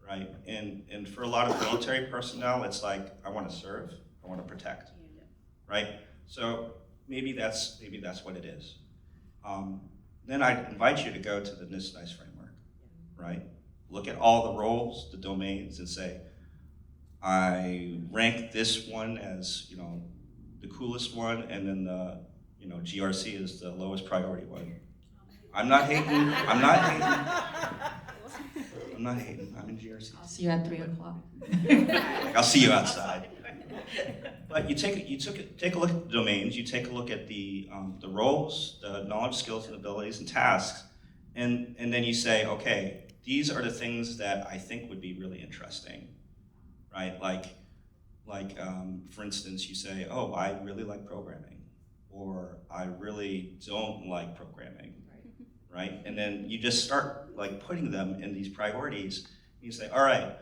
right? And for a lot of military personnel, it's like, I want to serve, I want to protect, right? So maybe that's what it is. Then I invite you to go to the NIST NICE framework, right? Look at all the roles, the domains, and say, I rank this one as the coolest one, and then the GRC is the lowest priority one. I'm not hating. I'm in GRC. I'll see you at 3 o'clock. I'll see you outside. But you take a look at the domains. You take a look at the roles, the knowledge, skills, and abilities, and tasks, and then you say, okay, these are the things that I think would be really interesting, right? Like for instance, you say, oh, I really like programming, or I really don't like programming, right? And then you just start like putting them in these priorities. You say, all right,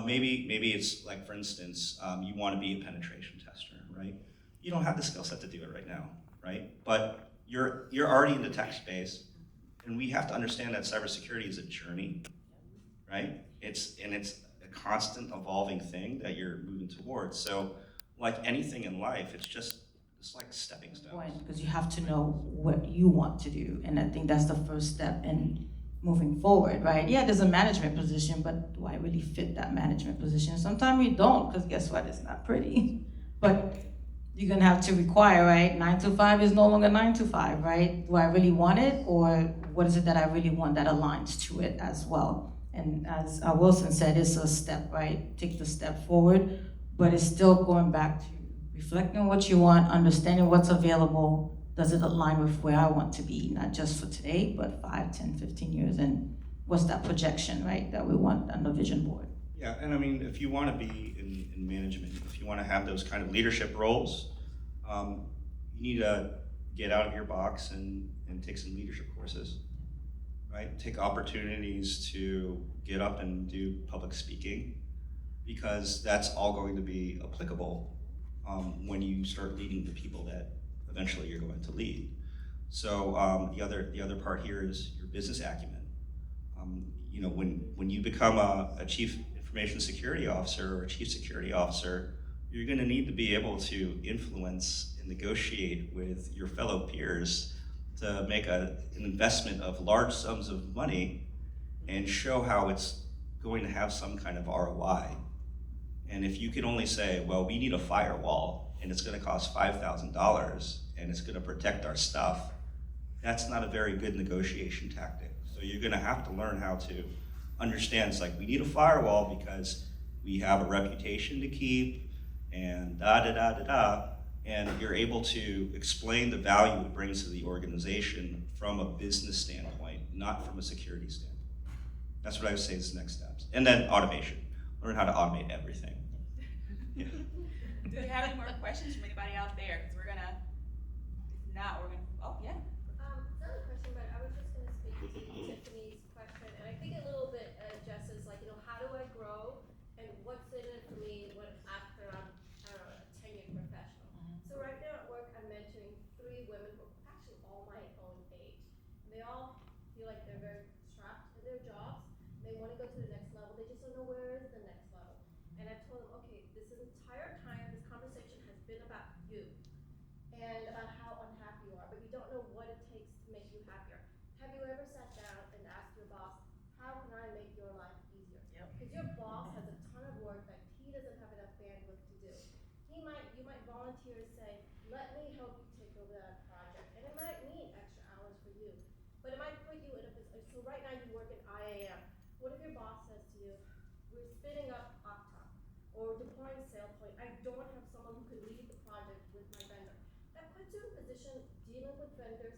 maybe it's like, for instance, you want to be a penetration tester, right? You don't have the skill set to do it right now, right? But you're already in the tech space, And we have to understand that cybersecurity is a journey, right? It's a constant evolving thing that you're moving towards. So like anything in life, it's like stepping stones. Because you have to know what you want to do, and I think that's the first step in moving forward, right? Yeah, there's a management position, but do I really fit that management position? Sometimes you don't, because guess what? It's not pretty. But you're gonna have to require, right? 9 to 5 is no longer 9 to 5, right? Do I really want it, or what is it that I really want that aligns to it as well? And as Wilson said, it's a step, right? Take the step forward, but it's still going back to reflecting on what you want, understanding what's available. Does it align with where I want to be, not just for today, but 5, 10, 15 years, and what's that projection, right, that we want on the vision board? Yeah, and I mean, if you want to be in management, if you want to have those kind of leadership roles, you need to get out of your box and take some leadership courses, right? Take opportunities to get up and do public speaking, because that's all going to be applicable when you start leading the people that eventually you're going to lead. So the other part here is your business acumen. You know, when you become a chief information security officer or a chief security officer, you're going to need to be able to influence and negotiate with your fellow peers to make an investment of large sums of money and show how it's going to have some kind of ROI. And if you can only say, well, we need a firewall and it's going to cost $5,000 and it's going to protect our stuff, that's not a very good negotiation tactic. So you're going to have to learn how to understand. It's like, we need a firewall because we have a reputation to keep, and and you're able to explain the value it brings to the organization from a business standpoint, not from a security standpoint. That's what I would say is the next steps. And then automation. Learn how to automate everything. Yeah. Do we have any more questions from anybody out there? Because we're gonna, if not, we're gonna, oh, yeah. Not a question, but I was just gonna speak to Tiffany's question, and I think a little bit, Jess, is like, how do I grow, and what's in it for me when after I'm, I don't know, a tenured professional. So right now at work, I'm mentoring 3 women who are actually all my own age. And they all feel like they're very trapped in their jobs. They want to go to the next level. They just don't know where is the next level. And I told them, okay, this entire time, this conversation has been about you and about how unhappy you are, but you don't know what it takes to make you happier. Have you ever sat down and asked your boss, how can I make your life easier? Because your boss has a ton of work that he doesn't have enough bandwidth to do. You might volunteer to say, let me help you take over that project. And it might mean extra hours for you, but it might put you in a position. So right now you work at IAM. What if your boss says to you, we're spinning up Okta or deploying SailPoint. I don't have someone who can lead the project with my vendor. That puts you in a position dealing with vendors,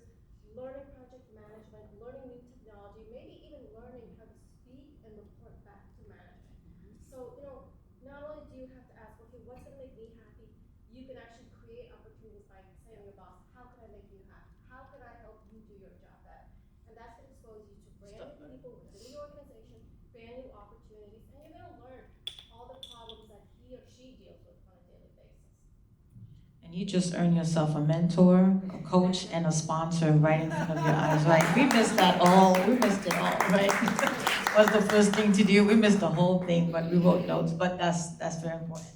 learning project management, learning new technology, maybe even learning how to speak and report back to management. So, not only do you have to ask, okay, what's gonna make me happy? You can actually create opportunities by saying to your boss, how can I make you happy? How can I help you do your job better? And that's gonna expose you to brand new people within the organization, brand new opportunities, and you're gonna learn all the problems that he or she deals with on a daily basis. And you just earned yourself a mentor, a coach, and a sponsor right in front of your eyes, right? We missed that all. We missed it all, right? What's the first thing to do? We missed the whole thing, but we wrote notes. But that's very important.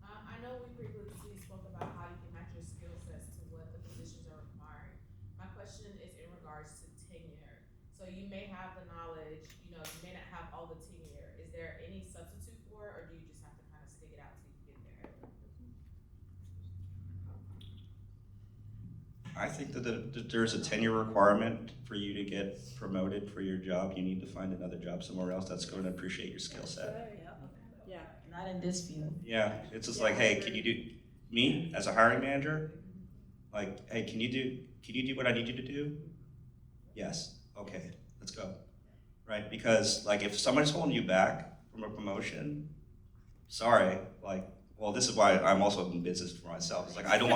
I know we previously spoke about how you can match your skill sets to what the positions are requiring. My question is in regards to tenure. So you may have the knowledge, you may not have all the tenure. Is there any substitute for it, or do you just have to kind of stick it out till you get there? I think that there's a tenure requirement for you to get promoted for your job. You need to find another job somewhere else that's going to appreciate your skill set. Yeah. Not in this field. Yeah, it's just like, hey, can you do, me as a hiring manager, like, hey, can you do what I need you to do? Yes, okay, let's go, right? Because like if somebody's holding you back from a promotion, sorry, like, well, this is why I'm also in business for myself. It's like I don't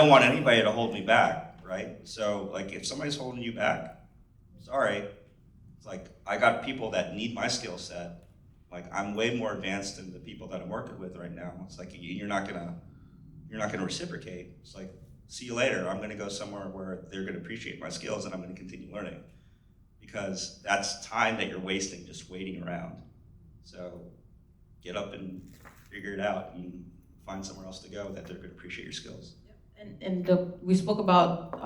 want anybody to hold me back, right? So like if somebody's holding you back, sorry, it's like I got people that need my skill set. Like I'm way more advanced than the people that I'm working with right now. It's like you're not gonna reciprocate. It's like see you later. I'm gonna go somewhere where they're gonna appreciate my skills and I'm gonna continue learning. Because that's time that you're wasting just waiting around. So get up and figure it out and find somewhere else to go that they're gonna appreciate your skills. We spoke about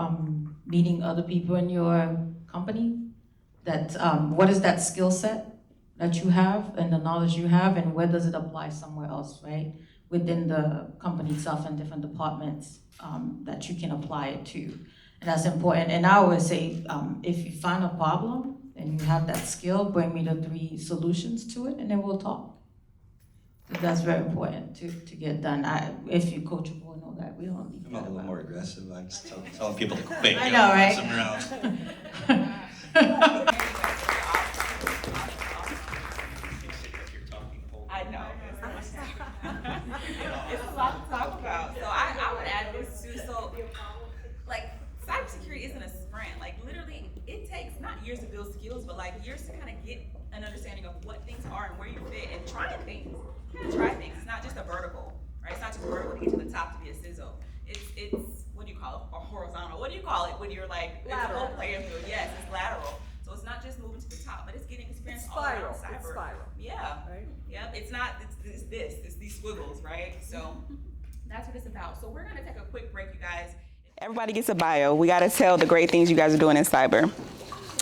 meeting other people in your company. That what is that skill set that you have and the knowledge you have, and where does it apply somewhere else, right? Within the company itself and different departments that you can apply it to. And that's important. And I always say, if you find a problem and you have that skill, bring me the 3 solutions to it, and then we'll talk. That's very important to get done. If you're coachable and all that, we don't need I'm that a little about. more aggressive. I'm just telling people to quit. I know, right? Somewhere else. I know. It's a lot to talk about. So I would add this too. So, like, cybersecurity isn't a sprint. Like, literally, it takes not years to build skills, but like years to kind of get an understanding of what things are and where you fit and trying things. You gotta try things. It's not just a vertical, right? It's not just vertical to get to the top to be a sizzle. It's what do you call it? Or horizontal. What do you call it when you're like it's a whole playing field? Yes, it's lateral. So it's not just moving to the top, but it's getting experience all around cyber. It's spiral. Yeah. Right? Yep. It's these squiggles, right? So that's what it's about. So we're gonna take a quick break, you guys. Everybody gets a bio. We gotta tell the great things you guys are doing in cyber.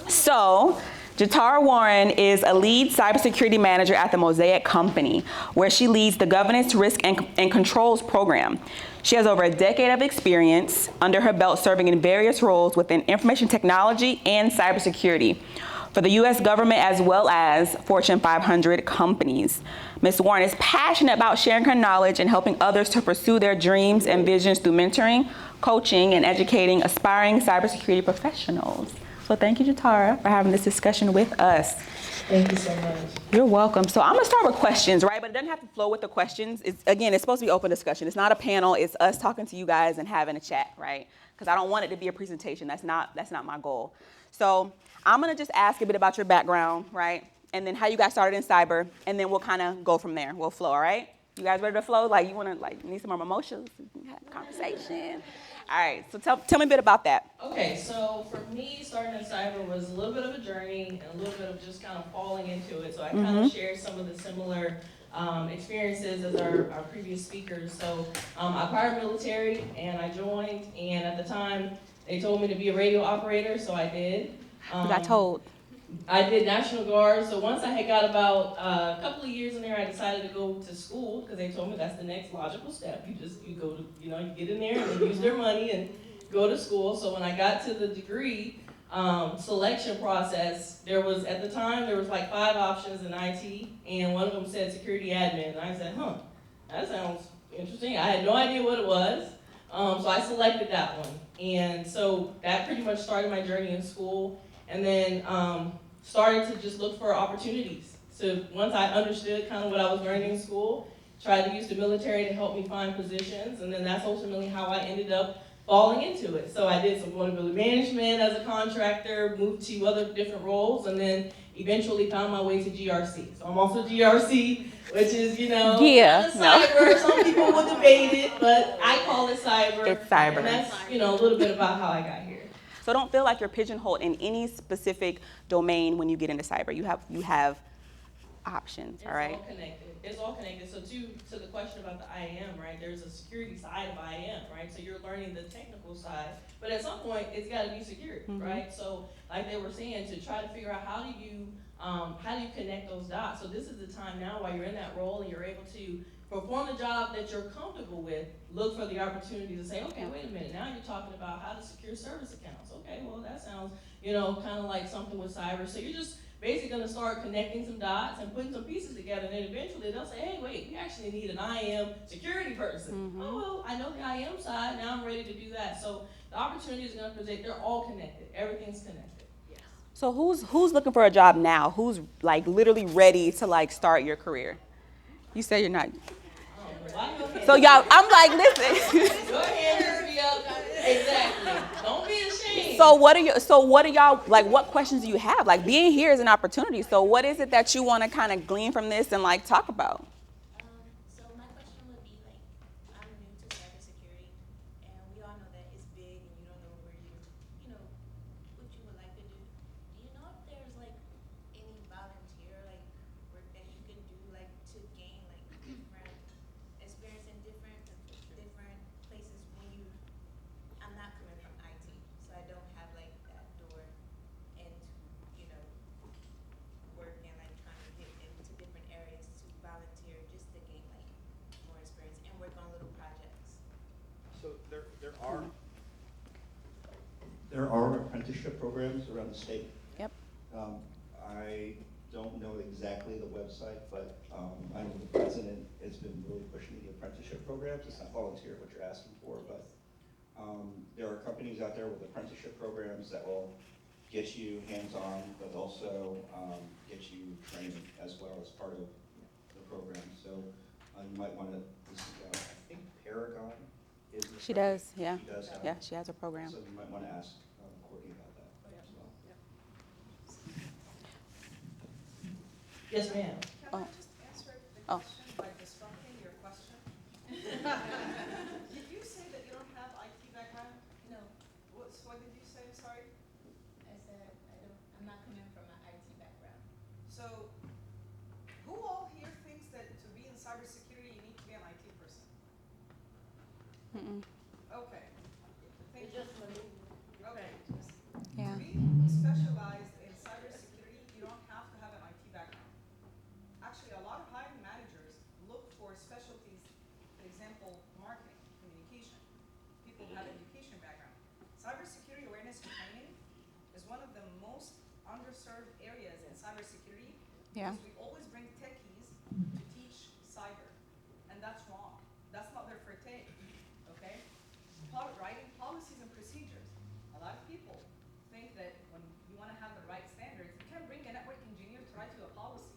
So Jatara Warren is a lead cybersecurity manager at the Mosaic Company, where she leads the governance, risk, and controls program. She has over a decade of experience under her belt serving in various roles within information technology and cybersecurity for the U.S. government as well as Fortune 500 companies. Ms. Warren is passionate about sharing her knowledge and helping others to pursue their dreams and visions through mentoring, coaching, and educating aspiring cybersecurity professionals. So thank you, Jatara, for having this discussion with us. Thank you so much. You're welcome. So I'm gonna start with questions, right? But it doesn't have to flow with the questions. It's supposed to be open discussion. It's not a panel. It's us talking to you guys and having a chat, right? Because I don't want it to be a presentation. That's not my goal. So I'm gonna just ask a bit about your background, right? And then how you got started in cyber, and then we'll kind of go from there. We'll flow, all right? You guys ready to flow? Like, you wanna need some more emotions? Have a conversation. All right, so tell me a bit about that. Okay, so for me, starting in cyber was a little bit of a journey and a little bit of just kind of falling into it. So I kind of shared some of the similar experiences as our previous speakers. So I prior military and I joined, and at the time they told me to be a radio operator, so I did. You got told. I did National Guard, so once I had got about a couple of years in there, I decided to go to school because they told me that's the next logical step. You go to, you get in there and then use their money and go to school. So when I got to the degree selection process, at the time there was like 5 options in IT, and one of them said security admin, and I said, that sounds interesting. I had no idea what it was, so I selected that one, and so that pretty much started my journey in school. And then started to just look for opportunities. So once I understood kind of what I was learning in school, tried to use the military to help me find positions, and then that's ultimately how I ended up falling into it. So I did some vulnerability management as a contractor, moved to other different roles, and then eventually found my way to GRC. So I'm also GRC, which is, cyber. Some people would debate it, but I call it cyber. It's cyber. And that's, a little bit about how I got here. So don't feel like you're pigeonholed in any specific domain when you get into cyber. You have options, all right? It's all connected. So to the question about the IAM, right? There's a security side of IAM, right? So you're learning the technical side, but at some point it's got to be security, right? So like they were saying, to try to figure out how do you connect those dots. So this is the time now while you're in that role and you're able to perform the job that you're comfortable with, look for the opportunity to say, okay, wait a minute, now you're talking about how to secure service accounts. Okay, well that sounds, kind of like something with cyber. So you're just basically gonna start connecting some dots and putting some pieces together, and then eventually they'll say, hey, wait, we actually need an IAM security person. Oh, well, I know the IAM side, now I'm ready to do that. So the opportunity is gonna present, they're all connected, everything's connected. Yes. So who's looking for a job now? Who's like literally ready to like start your career? You say you're not. So y'all, I'm like, listen. Go ahead and hurry up. Exactly. Don't be ashamed. So what are y'all, like, what questions do you have? Like, being here is an opportunity. So what is it that you want to kind of glean from this and like talk about? So my question would be, like, I'm new to cybersecurity, and we all know that So there are apprenticeship programs around the state. Yep. I don't know exactly the website, but I know the president has been really pushing the apprenticeship programs. It's not volunteer what you're asking for, but there are companies out there with apprenticeship programs that will get you hands-on, but also get you training as well as part of the program. So you might want to listen to, I think Paragon is. She does, yeah. She does have. Yeah, she has a program. So you might want to ask Courtney about that as well. Yes, ma'am. Can Oh. I just answer the Oh. question by disrupting your question? Did you say that you don't have IT background? No, What did you say, I'm sorry? I said I'm not coming from an IT background. So, who all here thinks that to be in cybersecurity you need to be an IT person? Mm-mm. Okay. Thank you. Okay. Yeah. To be specialized in cybersecurity, you don't have to have an IT background. Actually, a lot of hiring managers look for specialties, for example, marketing, communication, people who have education background. Cybersecurity awareness and training is one of the most underserved areas in cybersecurity. Yeah. Because we always bring techies to teach cyber, and that's wrong. That's not their forte, okay? Writing policies and procedures. A lot of people think that when you want to have the right standards, you can't bring a network engineer to write you a policy.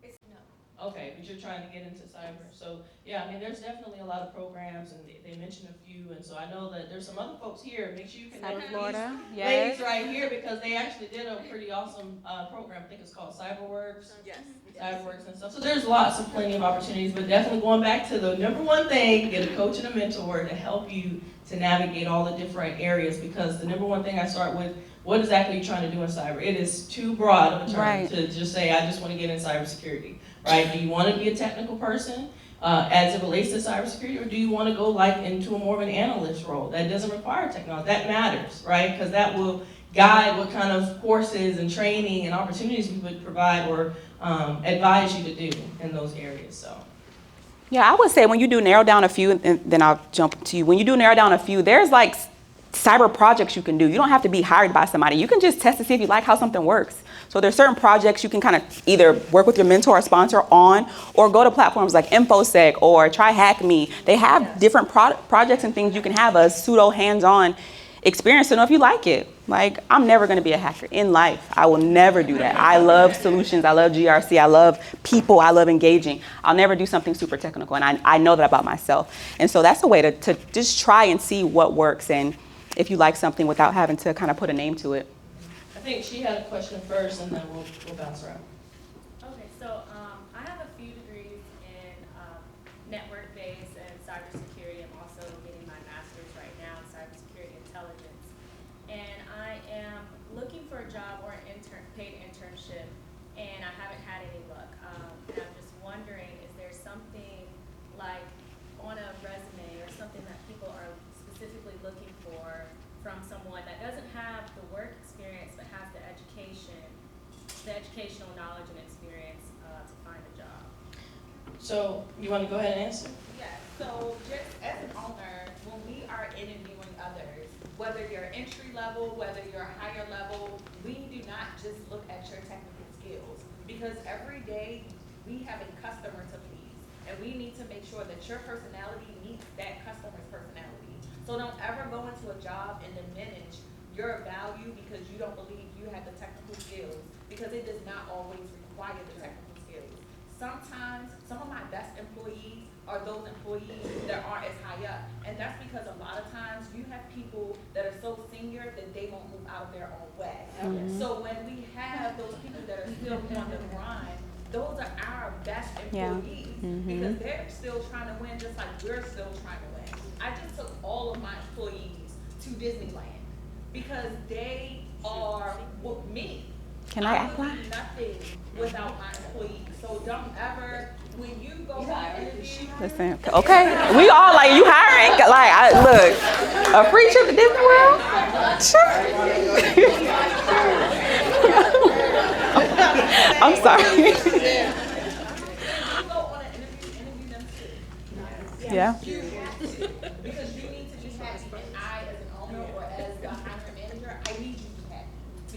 It's no. Okay, but you're trying to get into cyber. So, yeah, I mean, there's definitely a lot of programs, and they mentioned a few, and so I know that there's some other folks here. Make sure you connect Cyber with Florida, these yes. ladies right here, because they actually did a pretty awesome program. I think it's called CyberWorks. Yes. CyberWorks and stuff. So there's lots of plenty of opportunities, but definitely going back to the number one thing, get a coach and a mentor to help you to navigate all the different areas, because the number one thing I start with, what exactly are you trying to do in cyber? It is too broad of a term Right. to just say, I just want to get in cybersecurity, right? Do you want to be a technical person as it relates to cybersecurity, or do you want to go like into a more of an analyst role? That doesn't require technology. That matters, right? Because that will guide what kind of courses and training and opportunities we would provide or advise you to do in those areas, so. Yeah, I would say when you do narrow down a few, and then I'll jump to you. When you do narrow down a few, there's like cyber projects you can do. You don't have to be hired by somebody. You can just test to see if you like how something works. So there's certain projects you can kind of either work with your mentor or sponsor on, or go to platforms like InfoSec or Try Hack Me. They have different projects and things you can have a pseudo hands-on experience to know if you like it. Like, I'm never going to be a hacker in life. I will never do that. I love solutions. I love GRC. I love people. I love engaging. I'll never do something super technical, and I know that about myself. And so that's a way to just try and see what works and if you like something without having to kind of put a name to it. I think she had a question first, and then we'll bounce around. Okay, so I have a few degrees in network-based and cybersecurity. I'm also getting my master's right now in cybersecurity intelligence. And I am looking for a job or an paid internship, and I haven't had any luck. And I'm just wondering, is there something like on a resume or something that people are specifically looking for from someone that doesn't have the work experience but has the educational knowledge and experience to find a job? So you want to go ahead and answer? Yes, so just as an owner, when we are interviewing others, whether you're entry level, whether you're higher level, we do not just look at your technical skills, because every day we have a customer to please, and we need to make sure that your personality meets that customer's personality. So don't ever go into a job and diminish your value because you don't believe you have the technical skills, because it does not always require the technical skills. Sometimes, some of my best employees are those employees that aren't as high up. And that's because a lot of times you have people that are so senior that they won't move out of their own way. Mhm. So when we have those people that are still on the grind, those are our best employees, because they're still trying to win just like we're still trying to win. I just took all of my employees to Disneyland because they are me. Can I would apply? be nothing without my employees. So don't ever, when you go for an interview. Listen, okay, we all like, you hiring? Like, look, a free trip to Disney World? Sure. I'm sorry. When you go on an interview them too. Yeah. You have to, because you need to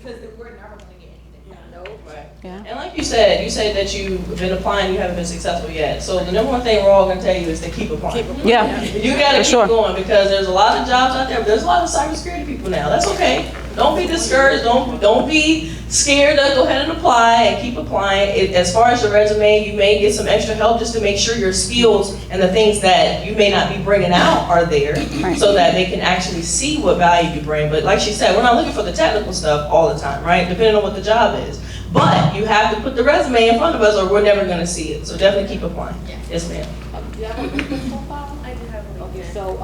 because we're never gonna get anything done. Right. Yeah. And like you said that you've been applying, you haven't been successful yet. So the number one thing we're all gonna tell you is to keep applying. Yeah. You gotta keep going because there's a lot of jobs out there, but there's a lot of cybersecurity people now. That's okay. Don't be discouraged. Don't be scared to go ahead and apply and keep applying. As far as your resume, you may get some extra help just to make sure your skills and the things that you may not be bringing out are there, Right. so that they can actually see what value you bring. But like she said, we're not looking for the technical stuff all the time, right? Depending on what the job is. But you have to put the resume in front of us or we're never gonna see it. So definitely keep applying. Yeah. Yes, ma'am. Do you have a LinkedIn profile? I do have a Okay, LinkedIn. so,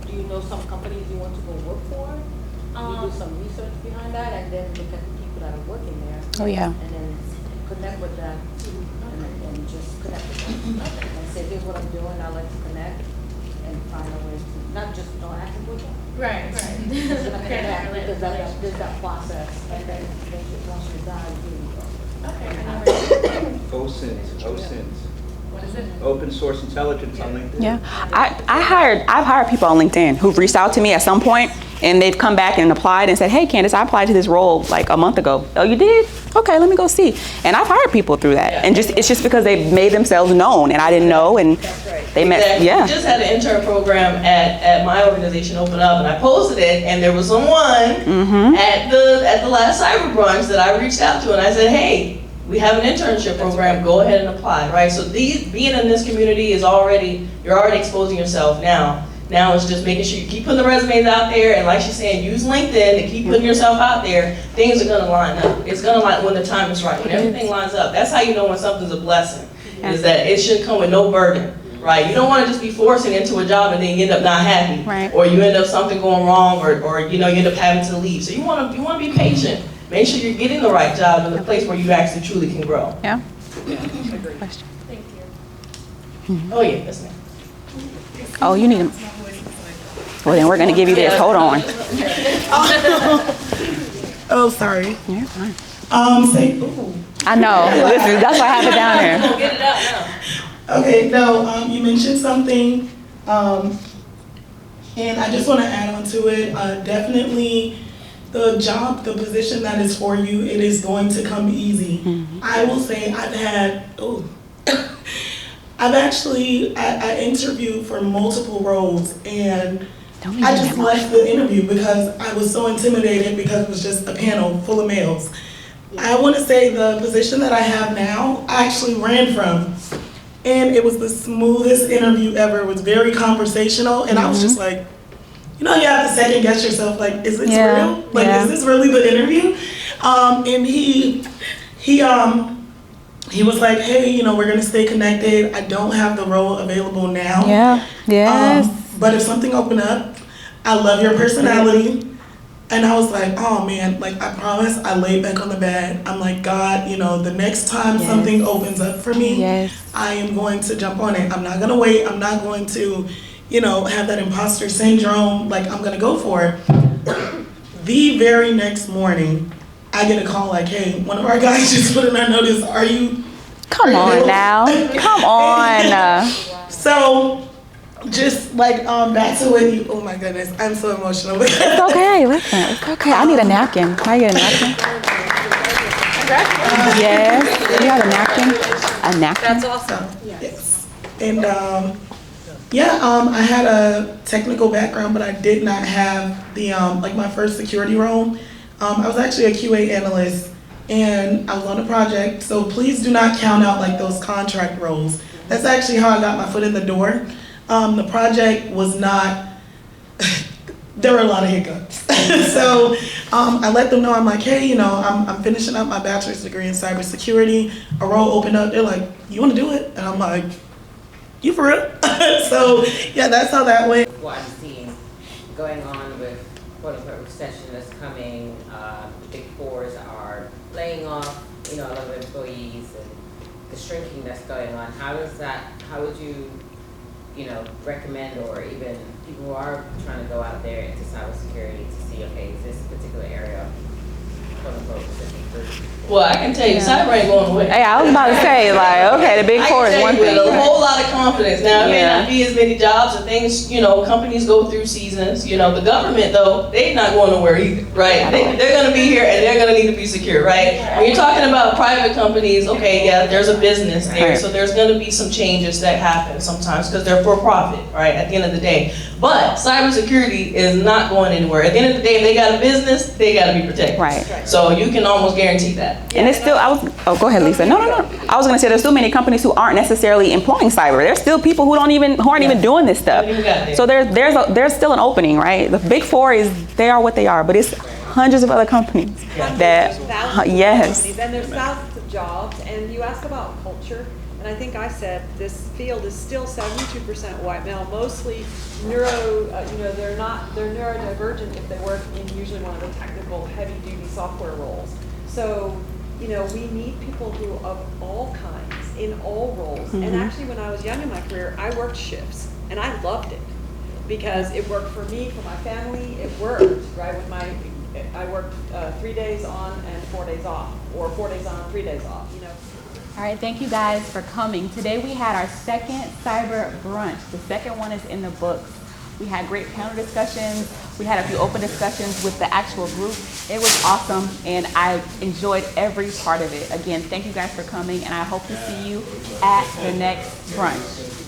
do you know some companies you want to go work for? You do some research behind that and then look at the people that are working there. Oh, yeah. And then connect with them and just connect with them. And say, here's what I'm doing, I'd like to connect and find a way to, not just don't ask them what Right. just gonna connect because there's that process and then once you're done, OSINT. What is it? Open Source Intelligence on LinkedIn. Yeah, I've hired people on LinkedIn who've reached out to me at some point, and they've come back and applied and said, hey, Candace, I applied to this role like a month ago. Oh, you did? Okay, let me go see. And I've hired people through that, and it's just because they've made themselves known, and I didn't know, and they met. Exactly. Yeah. We just had an intern program at my organization open up, and I posted it, and there was someone at the last cyber brunch that I reached out to, and I said, hey, we have an internship program, go ahead and apply, right? So being in this community is you're already exposing yourself now. Now it's just making sure you keep putting the resumes out there, and like she's saying, use LinkedIn to keep putting yourself out there. Things are gonna line up. It's gonna line when the time is right, when everything lines up. That's how you know when something's a blessing, is that it should come with no burden, right? You don't wanna just be forcing into a job and then you end up not happy. Right. Or you end up something going wrong, or you end up having to leave. So you wanna be patient. Make sure you're getting the right job in the place where you actually truly can grow. Yeah. Thank you. Oh yeah, yes ma'am. Oh, you need them. Well, then we're gonna give you this. Hold on. Oh, sorry. You're fine. Ooh. I know. Listen, that's why I have it down there. Get it out now. Okay, no, you mentioned something, and I just want to add on to it. Definitely, the position that is for you, it is going to come easy. I will say I interviewed for multiple roles, and I just left the interview because I was so intimidated because it was just a panel full of males. I want to say the position that I have now, I actually ran from, and it was the smoothest interview ever. It was very conversational, and I was just like, you know, you have to second guess yourself, like, is this real? Like, is this really the interview? And he was like, hey, you know, we're gonna stay connected. I don't have the role available now. Yeah. Yes. But if something opened up, I love your personality. And I was like, oh man, like I promise, I laid back on the bed. I'm like, God, you know, the next time something opens up for me, I am going to jump on it. I'm not gonna wait. I'm not going to, you know, have that imposter syndrome. Like, I'm gonna go for it. The very next morning, I get a call like, hey, one of our guys just put in our notice, Come on now. Come on. So, just like back to when you, oh my goodness, I'm so emotional. It's okay, listen, it's okay. I need a napkin. Can I get a napkin? Yes, you have a napkin? A napkin? That's awesome. Yes. And I had a technical background, but I did not have the, like my first security role. I was actually a QA analyst, and I was on a project, so please do not count out like those contract roles. That's actually how I got my foot in the door. The project was not, there were a lot of hiccups. So I let them know, I'm like, hey, you know, I'm finishing up my bachelor's degree in cybersecurity. A role opened up, they're like, you wanna do it? And I'm like, you for real? So yeah, that's how that went. What I'm seeing going on with quote unquote recession that's coming, the big fours are laying off, you know, a lot of employees, and the shrinking that's going on. How would you know, recommend, or even people who are trying to go out there into cybersecurity to see, okay, is this particular area Well, I can tell you, cyber ain't going away. Hey, I was about to say, like, okay, the big four is one thing. With a whole lot of confidence. Now, it may Yeah. not be as many jobs or things, companies go through seasons. The government, though, they're not going nowhere either, right? They're going to be here and they're going to need to be secure, right? When you're talking about private companies, okay, yeah, there's a business there, so there's going to be some changes that happen sometimes because they're for profit, right, at the end of the day. But cybersecurity is not going anywhere. At the end of the day, if they got a business, they got to be protected. Right. So you can almost guarantee that. And it's still, go ahead, Lisa. No. I was gonna say there's still many companies who aren't necessarily employing cyber. There's still people who aren't even doing this stuff. So there's still an opening, right? The big four they are what they are, but it's hundreds of other companies that, yes. And there's thousands of jobs, and you ask about culture, and I think I said this field is still 72% white male, mostly they're neurodivergent if they work in usually one of the technical, heavy-duty software roles. So, we need people who of all kinds, in all roles. And actually, when I was young in my career, I worked shifts, and I loved it because it worked for me, for my family. It worked, right? I worked 3 days on and 4 days off, or 4 days on, 3 days off. All right, thank you guys for coming. Today we had our second cyber brunch. The second one is in the books. We had great panel discussions. We had a few open discussions with the actual group. It was awesome, and I enjoyed every part of it. Again, thank you guys for coming, and I hope to see you at the next brunch.